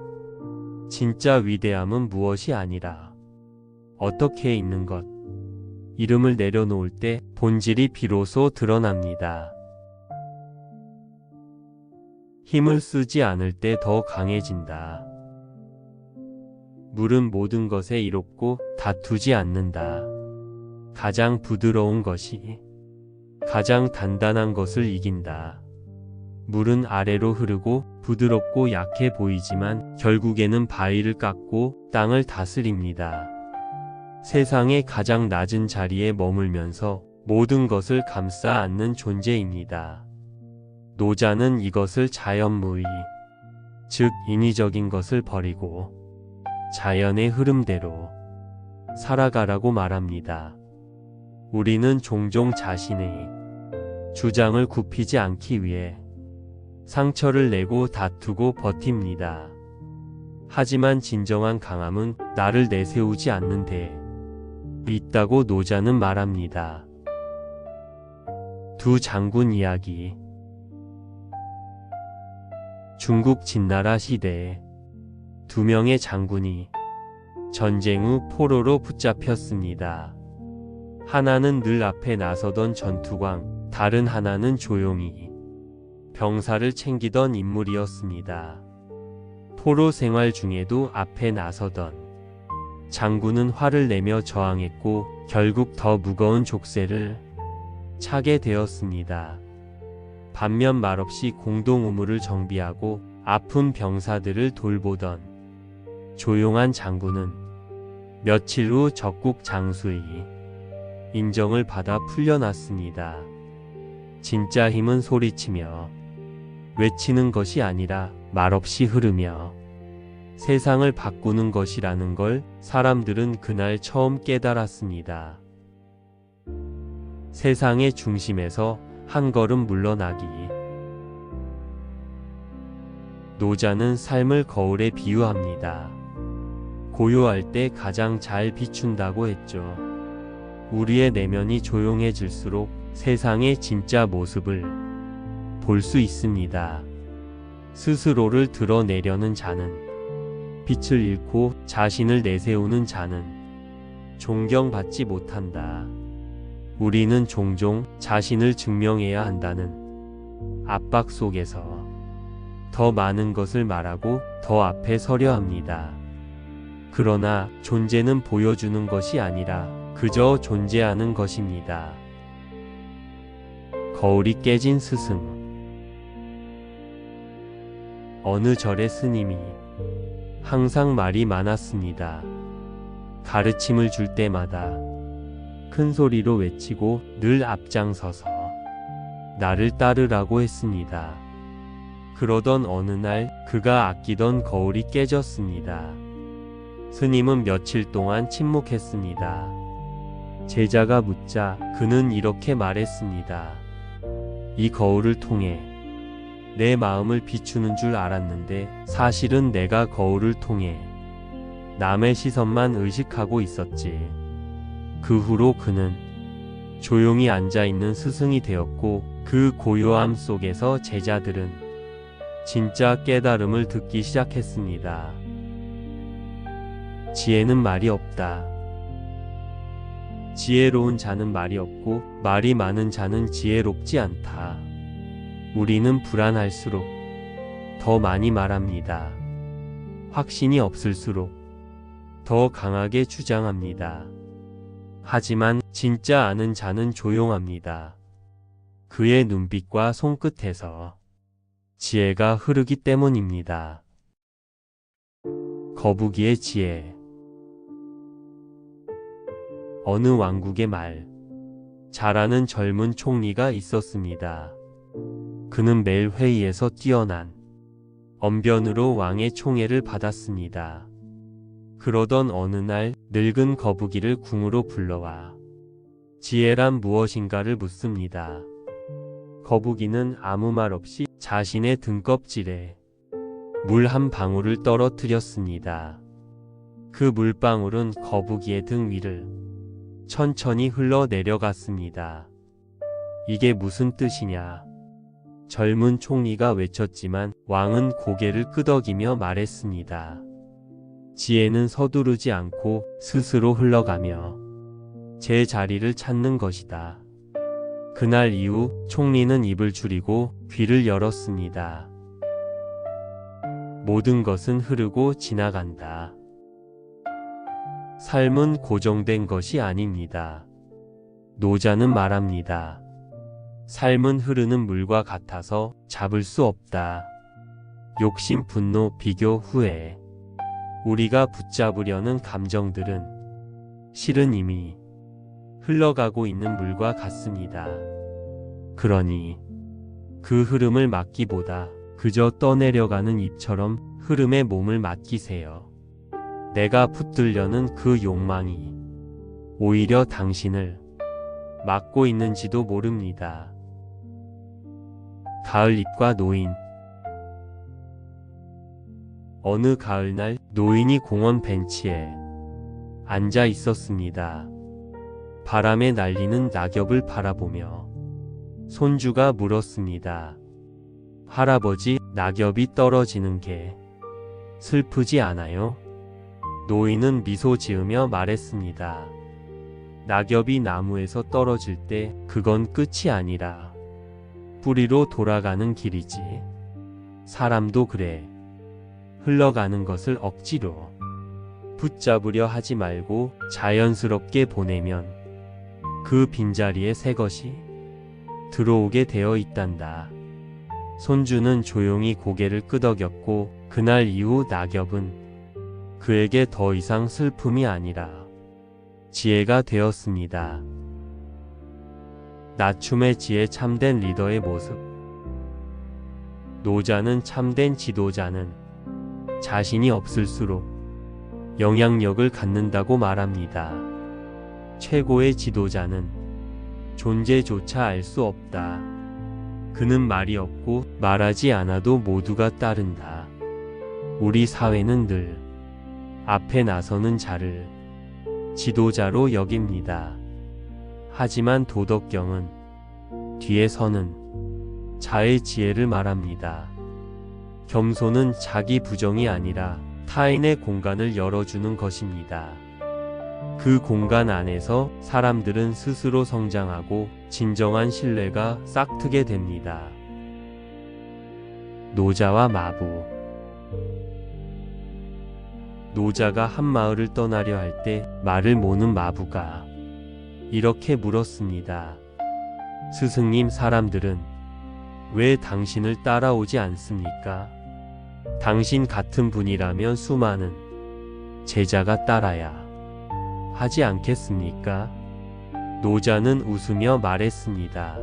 Speaker 1: 진짜 위대함은 무엇이 아니라 어떻게 있는 것. 이름을 내려놓을 때 본질이 비로소 드러납니다. 힘을 쓰지 않을 때 더 강해진다. 물은 모든 것에 이롭고 다투지 않는다. 가장 부드러운 것이 가장 단단한 것을 이긴다. 물은 아래로 흐르고 부드럽고 약해 보이지만 결국에는 바위를 깎고 땅을 다스립니다. 세상의 가장 낮은 자리에 머물면서 모든 것을 감싸 안는 존재입니다. 노자는 이것을 자연무의, 즉 인위적인 것을 버리고 자연의 흐름대로 살아가라고 말합니다. 우리는 종종 자신의 주장을 굽히지 않기 위해 상처를 내고 다투고 버팁니다. 하지만 진정한 강함은 나를 내세우지 않는 데 있다고 노자는 말합니다. 두 장군 이야기. 중국 진나라 시대에 두 명의 장군이 전쟁 후 포로로 붙잡혔습니다. 하나는 늘 앞에 나서던 전투광, 다른 하나는 조용히 병사를 챙기던 인물이었습니다. 포로 생활 중에도 앞에 나서던 장군은 화를 내며 저항했고 결국 더 무거운 족쇄를 차게 되었습니다. 반면 말없이 공동 우물을 정비하고 아픈 병사들을 돌보던 조용한 장군은 며칠 후 적국 장수의 인정을 받아 풀려났습니다. 진짜 힘은 소리치며 외치는 것이 아니라 말없이 흐르며 세상을 바꾸는 것이라는 걸 사람들은 그날 처음 깨달았습니다. 세상의 중심에서 한 걸음 물러나기. 노자는 삶을 거울에 비유합니다. 고요할 때 가장 잘 비춘다고 했죠. 우리의 내면이 조용해질수록 세상의 진짜 모습을 볼 수 있습니다. 스스로를 드러내려는 자는 빛을 잃고 자신을 내세우는 자는 존경받지 못한다. 우리는 종종 자신을 증명해야 한다는 압박 속에서 더 많은 것을 말하고 더 앞에 서려 합니다. 그러나 존재는 보여주는 것이 아니라 그저 존재하는 것입니다. 거울이 깨진 스승. 어느 절의 스님이 항상 말이 많았습니다. 가르침을 줄 때마다 큰 소리로 외치고 늘 앞장서서 나를 따르라고 했습니다. 그러던 어느 날 그가 아끼던 거울이 깨졌습니다. 스님은 며칠 동안 침묵했습니다. 제자가 묻자 그는 이렇게 말했습니다. 이 거울을 통해 내 마음을 비추는 줄 알았는데 사실은 내가 거울을 통해 남의 시선만 의식하고 있었지. 그 후로 그는 조용히 앉아있는 스승이 되었고 그 고요함 속에서 제자들은 진짜 깨달음을 듣기 시작했습니다. 지혜는 말이 없다. 지혜로운 자는 말이 없고 말이 많은 자는 지혜롭지 않다. 우리는 불안할수록 더 많이 말합니다. 확신이 없을수록 더 강하게 주장합니다. 하지만 진짜 아는 자는 조용합니다. 그의 눈빛과 손끝에서 지혜가 흐르기 때문입니다. 거북이의 지혜. 어느 왕국에 말 잘하는 젊은 총리가 있었습니다. 그는 매일 회의에서 뛰어난 언변으로 왕의 총애를 받았습니다. 그러던 어느 날 늙은 거북이를 궁으로 불러와 지혜란 무엇인가를 묻습니다. 거북이는 아무 말 없이 자신의 등껍질에 물 한 방울을 떨어뜨렸습니다. 그 물방울은 거북이의 등 위를 천천히 흘러내려갔습니다. 이게 무슨 뜻이냐? 젊은 총리가 외쳤지만 왕은 고개를 끄덕이며 말했습니다. 지혜는 서두르지 않고 스스로 흘러가며 제 자리를 찾는 것이다. 그날 이후 총리는 입을 줄이고 귀를 열었습니다. 모든 것은 흐르고 지나간다. 삶은 고정된 것이 아닙니다. 노자는 말합니다. 삶은 흐르는 물과 같아서 잡을 수 없다. 욕심, 분노, 비교, 후회. 우리가 붙잡으려는 감정들은 실은 이미 흘러가고 있는 물과 같습니다. 그러니 그 흐름을 막기보다 그저 떠내려가는 잎처럼 흐름에 몸을 맡기세요. 내가 붙들려는 그 욕망이 오히려 당신을 막고 있는지도 모릅니다. 가을잎과 노인. 어느 가을날 노인이 공원 벤치에 앉아 있었습니다. 바람에 날리는 낙엽을 바라보며 손주가 물었습니다. 할아버지, 낙엽이 떨어지는 게 슬프지 않아요? 노인은 미소 지으며 말했습니다. 낙엽이 나무에서 떨어질 때 그건 끝이 아니라 뿌리로 돌아가는 길이지. 사람도 그래. 흘러가는 것을 억지로 붙잡으려 하지 말고 자연스럽게 보내면 그 빈자리에 새 것이 들어오게 되어 있단다. 손주는 조용히 고개를 끄덕였고 그날 이후 낙엽은 그에게 더 이상 슬픔이 아니라 지혜가 되었습니다. 낮춤의 지혜, 참된 리더의 모습. 노자는 참된 지도자는 자신이 없을수록 영향력을 갖는다고 말합니다. 최고의 지도자는 존재조차 알 수 없다. 그는 말이 없고 말하지 않아도 모두가 따른다. 우리 사회는 늘 앞에 나서는 자를 지도자로 여깁니다. 하지만 도덕경은 뒤에 서는 자의 지혜를 말합니다. 겸손은 자기 부정이 아니라 타인의 공간을 열어주는 것입니다. 그 공간 안에서 사람들은 스스로 성장하고 진정한 신뢰가 싹트게 됩니다. 노자와 마부. 노자가 한 마을을 떠나려 할 때 말을 모는 마부가 이렇게 물었습니다. 스승님, 사람들은 왜 당신을 따라오지 않습니까? 당신 같은 분이라면 수많은 제자가 따라야 하지 않겠습니까? 노자는 웃으며 말했습니다.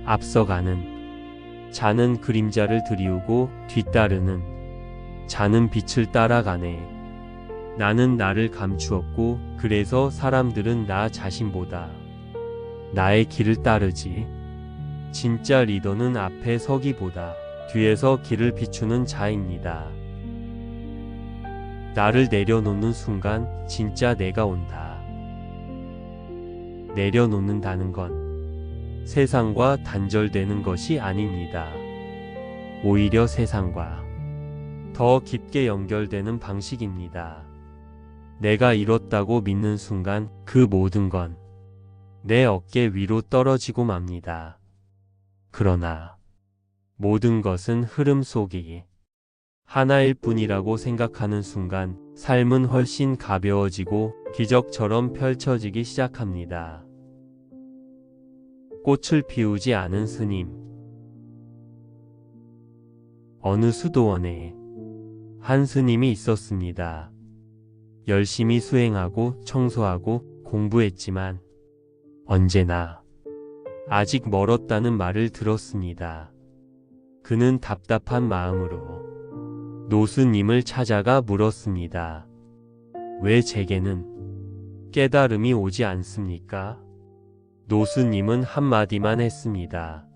Speaker 1: 앞서가는 자는 그림자를 들이우고 뒤따르는 자는 빛을 따라가네. 나는 나를 감추었고 그래서 사람들은 나 자신보다 나의 길을 따르지. 진짜 리더는 앞에 서기보다 뒤에서 길을 비추는 자입니다. 나를 내려놓는 순간 진짜 내가 온다. 내려놓는다는 건 세상과 단절되는 것이 아닙니다. 오히려 세상과 더 깊게 연결되는 방식입니다. 내가 이뤘다고 믿는 순간 그 모든 건 내 어깨 위로 떨어지고 맙니다. 그러나 모든 것은 흐름 속이 하나일 뿐이라고 생각하는 순간 삶은 훨씬 가벼워지고 기적처럼 펼쳐지기 시작합니다. 꽃을 피우지 않은 스님. 어느 수도원에 한 스님이 있었습니다. 열심히 수행하고 청소하고 공부했지만 언제나 아직 멀었다는 말을 들었습니다. 그는 답답한 마음으로 노스님을 찾아가 물었습니다. 왜 제게는 깨달음이 오지 않습니까? 노스님은 한마디만 했습니다.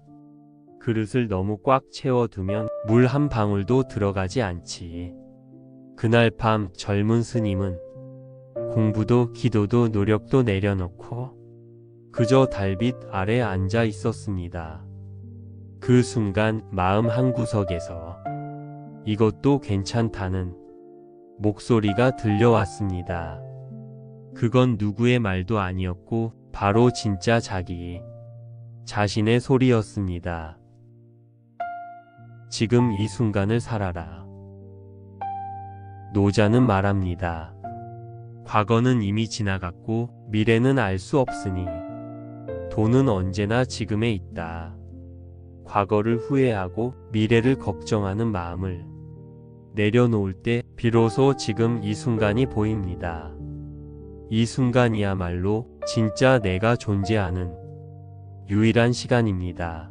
Speaker 1: 그릇을 너무 꽉 채워두면 물 한 방울도 들어가지 않지. 그날 밤 젊은 스님은 공부도 기도도 노력도 내려놓고 그저 달빛 아래 앉아 있었습니다. 그 순간 마음 한구석에서 이것도 괜찮다는 목소리가 들려왔습니다. 그건 누구의 말도 아니었고 바로 진짜 자기 자신의 소리였습니다. 지금 이 순간을 살아라. 노자는 말합니다. 과거는 이미 지나갔고 미래는 알 수 없으니 돈은 언제나 지금에 있다. 과거를 후회하고 미래를 걱정하는 마음을 내려놓을 때 비로소 지금 이 순간이 보입니다. 이 순간이야말로 진짜 내가 존재하는 유일한 시간입니다.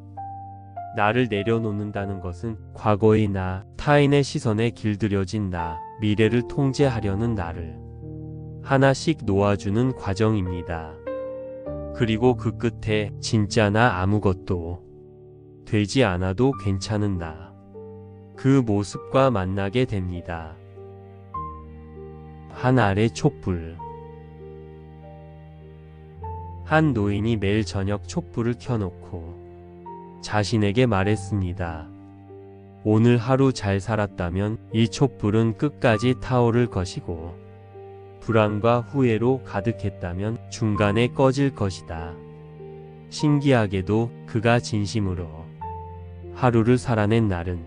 Speaker 1: 나를 내려놓는다는 것은 과거의 나, 타인의 시선에 길들여진 나, 미래를 통제하려는 나를 하나씩 놓아주는 과정입니다. 그리고 그 끝에 진짜 나, 아무것도 되지 않아도 괜찮은 나, 그 모습과 만나게 됩니다. 한 알의 촛불. 한 노인이 매일 저녁 촛불을 켜놓고 자신에게 말했습니다. 오늘 하루 잘 살았다면 이 촛불은 끝까지 타오를 것이고 불안과 후회로 가득했다면 중간에 꺼질 것이다. 신기하게도 그가 진심으로 하루를 살아낸 날은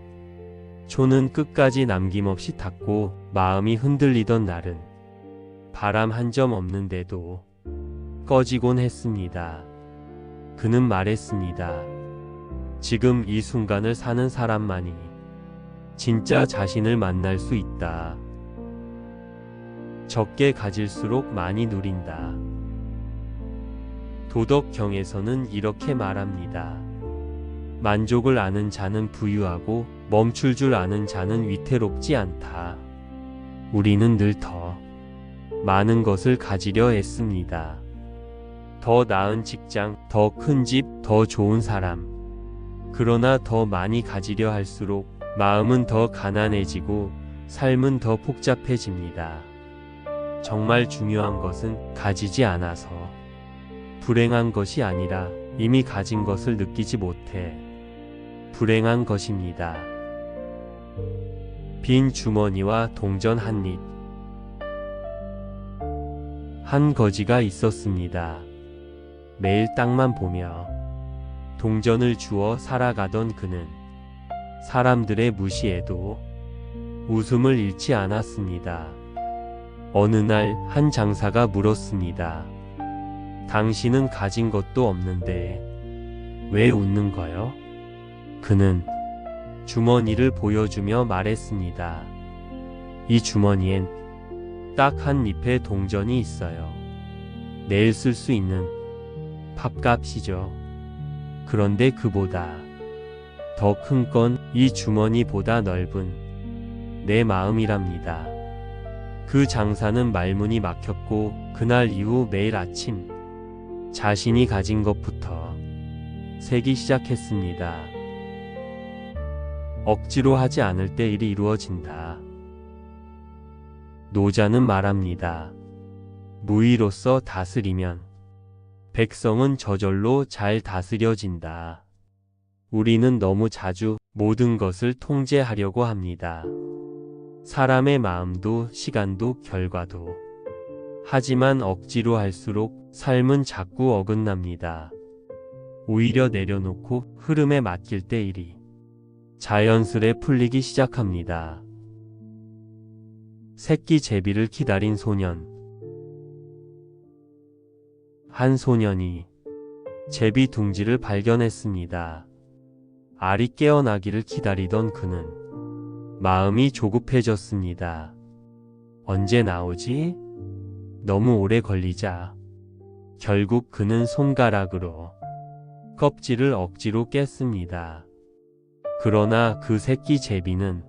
Speaker 1: 초는 끝까지 남김없이 탔고 마음이 흔들리던 날은 바람 한 점 없는데도 꺼지곤 했습니다. 그는 말했습니다. 지금 이 순간을 사는 사람만이 진짜 자신을 만날 수 있다. 적게 가질수록 많이 누린다. 도덕경에서는 이렇게 말합니다. 만족을 아는 자는 부유하고 멈출 줄 아는 자는 위태롭지 않다. 우리는 늘 더 많은 것을 가지려 애씁니다. 더 나은 직장, 더 큰 집, 더 좋은 사람. 그러나 더 많이 가지려 할수록 마음은 더 가난해지고 삶은 더 복잡해집니다. 정말 중요한 것은 가지지 않아서 불행한 것이 아니라 이미 가진 것을 느끼지 못해 불행한 것입니다. 빈 주머니와 동전 한 입. 한 거지가 있었습니다. 매일 땅만 보며 동전을 주워 살아가던 그는 사람들의 무시에도 웃음을 잃지 않았습니다. 어느 날 한 장사가 물었습니다. 당신은 가진 것도 없는데 왜 웃는 거요? 그는 주머니를 보여주며 말했습니다. 이 주머니엔 딱 한 잎의 동전이 있어요. 내일 쓸 수 있는 밥값이죠. 그런데 그보다 더 큰 건 이 주머니보다 넓은 내 마음이랍니다. 그 장사는 말문이 막혔고 그날 이후 매일 아침 자신이 가진 것부터 세기 시작했습니다. 억지로 하지 않을 때 일이 이루어진다. 노자는 말합니다. 무의로서 다스리면 백성은 저절로 잘 다스려진다. 우리는 너무 자주 모든 것을 통제하려고 합니다. 사람의 마음도 시간도 결과도. 하지만 억지로 할수록 삶은 자꾸 어긋납니다. 오히려 내려놓고 흐름에 맡길 때 일이 자연스레 풀리기 시작합니다. 새끼 제비를 기다린 소년. 한 소년이 제비 둥지를 발견했습니다. 알이 깨어나기를 기다리던 그는 마음이 조급해졌습니다. 언제 나오지? 너무 오래 걸리자. 결국 그는 손가락으로 껍질을 억지로 깼습니다. 그러나 그 새끼 제비는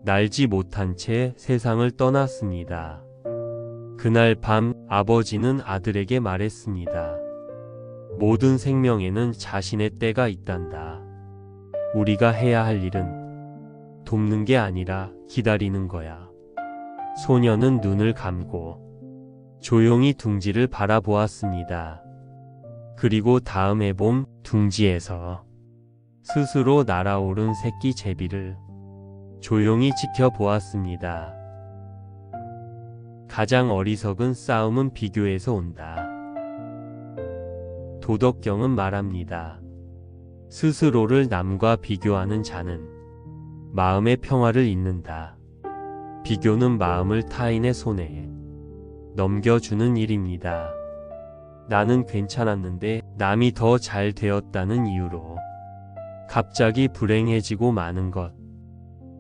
Speaker 1: 날지 못한 채 세상을 떠났습니다. 그날 밤 아버지는 아들에게 말했습니다. 모든 생명에는 자신의 때가 있단다. 우리가 해야 할 일은 돕는 게 아니라 기다리는 거야. 소년은 눈을 감고 조용히 둥지를 바라보았습니다. 그리고 다음 해봄 둥지에서 스스로 날아오른 새끼 제비를 조용히 지켜보았습니다. 가장 어리석은 싸움은 비교에서 온다. 도덕경은 말합니다. 스스로를 남과 비교하는 자는 마음의 평화를 잃는다. 비교는 마음을 타인의 손에 넘겨주는 일입니다. 나는 괜찮았는데 남이 더 잘 되었다는 이유로 갑자기 불행해지고 마는 것.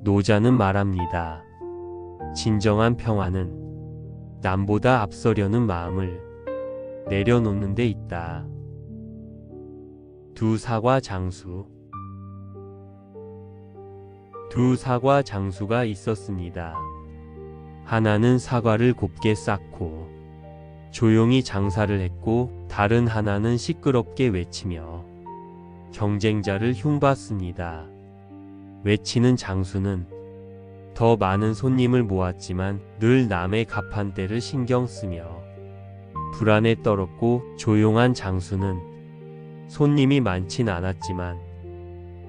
Speaker 1: 노자는 말합니다. 진정한 평화는 남보다 앞서려는 마음을 내려놓는 데 있다. 두 사과 장수. 두 사과 장수가 있었습니다. 하나는 사과를 곱게 쌓고 조용히 장사를 했고 다른 하나는 시끄럽게 외치며 경쟁자를 흉봤습니다. 외치는 장수는 더 많은 손님을 모았지만 늘 남의 가판대를 신경 쓰며 불안에 떨었고 조용한 장수는 손님이 많진 않았지만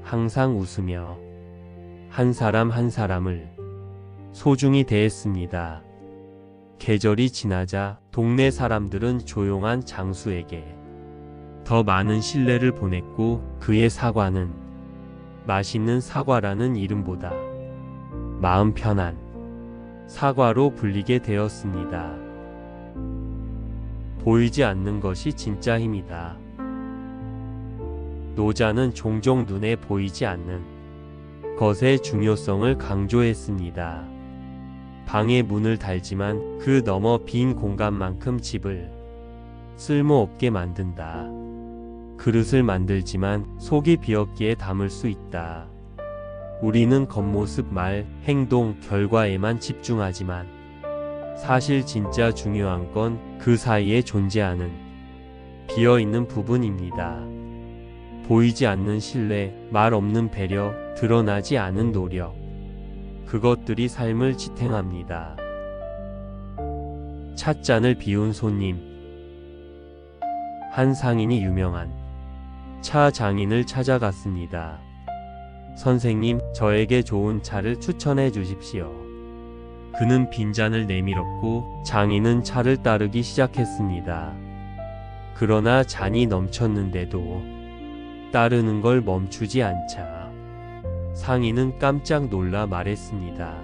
Speaker 1: 항상 웃으며 한 사람 한 사람을 소중히 대했습니다. 계절이 지나자 동네 사람들은 조용한 장수에게 더 많은 신뢰를 보냈고 그의 사과는 맛있는 사과라는 이름보다 마음 편한 사과로 불리게 되었습니다. 보이지 않는 것이 진짜 힘이다. 노자는 종종 눈에 보이지 않는 것의 중요성을 강조했습니다. 방에 문을 달지만 그 너머 빈 공간만큼 집을 쓸모없게 만든다. 그릇을 만들지만 속이 비었기에 담을 수 있다. 우리는 겉모습, 말, 행동, 결과에만 집중하지만 사실 진짜 중요한 건 그 사이에 존재하는 비어있는 부분입니다. 보이지 않는 신뢰, 말 없는 배려, 드러나지 않은 노력. 그것들이 삶을 지탱합니다. 찻잔을 비운 손님. 한 상인이 유명한 차 장인을 찾아갔습니다. 선생님, 저에게 좋은 차를 추천해 주십시오. 그는 빈잔을 내밀었고 장인은 차를 따르기 시작했습니다. 그러나 잔이 넘쳤는데도 따르는 걸 멈추지 않자 상인은 깜짝 놀라 말했습니다.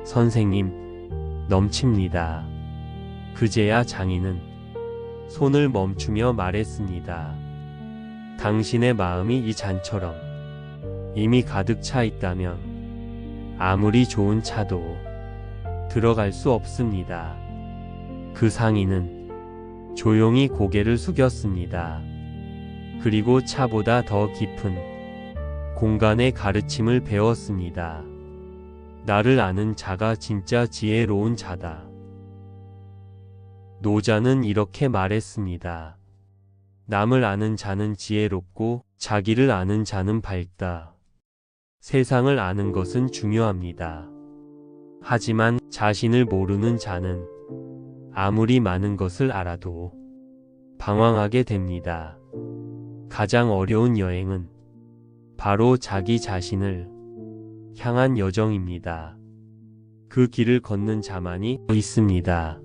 Speaker 1: 선생님, 넘칩니다. 그제야 장인은 손을 멈추며 말했습니다. 당신의 마음이 이 잔처럼 이미 가득 차 있다면 아무리 좋은 차도 들어갈 수 없습니다. 그 상인은 조용히 고개를 숙였습니다. 그리고 차보다 더 깊은 공간의 가르침을 배웠습니다. 나를 아는 자가 진짜 지혜로운 자다. 노자는 이렇게 말했습니다. 남을 아는 자는 지혜롭고 자기를 아는 자는 밝다. 세상을 아는 것은 중요합니다. 하지만 자신을 모르는 자는 아무리 많은 것을 알아도 방황하게 됩니다. 가장 어려운 여행은 바로 자기 자신을 향한 여정입니다. 그 길을 걷는 자만이 있습니다.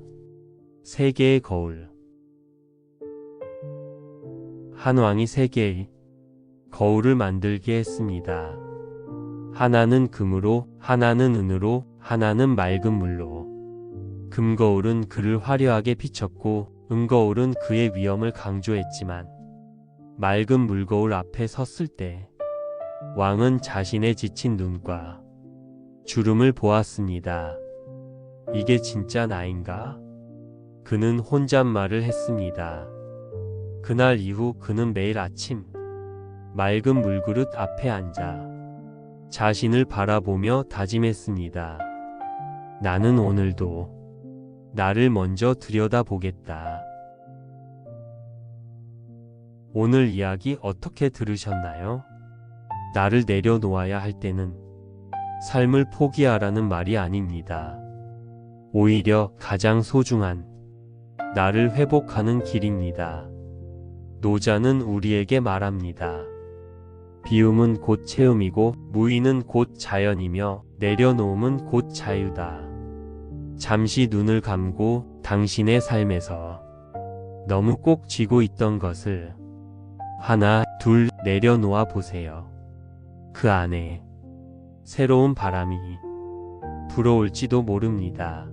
Speaker 1: 세계의 거울. 한 왕이 세 개의 거울을 만들게 했습니다. 하나는 금으로, 하나는 은으로, 하나는 맑은 물로. 금거울은 그를 화려하게 비췄고 은거울은 그의 위엄을 강조했지만 맑은 물거울 앞에 섰을 때 왕은 자신의 지친 눈과 주름을 보았습니다. 이게 진짜 나인가? 그는 혼잣말을 했습니다. 그날 이후 그는 매일 아침 맑은 물그릇 앞에 앉아 자신을 바라보며 다짐했습니다. 나는 오늘도 나를 먼저 들여다보겠다. 오늘 이야기 어떻게 들으셨나요? 나를 내려놓아야 할 때는 삶을 포기하라는 말이 아닙니다. 오히려 가장 소중한 나를 회복하는 길입니다. 노자는 우리에게 말합니다. 비움은 곧 체험이고 무의는 곧 자연이며 내려놓음은 곧 자유다. 잠시 눈을 감고 당신의 삶에서 너무 꼭 쥐고 있던 것을 하나, 둘 내려놓아 보세요. 그 안에 새로운 바람이 불어올지도 모릅니다.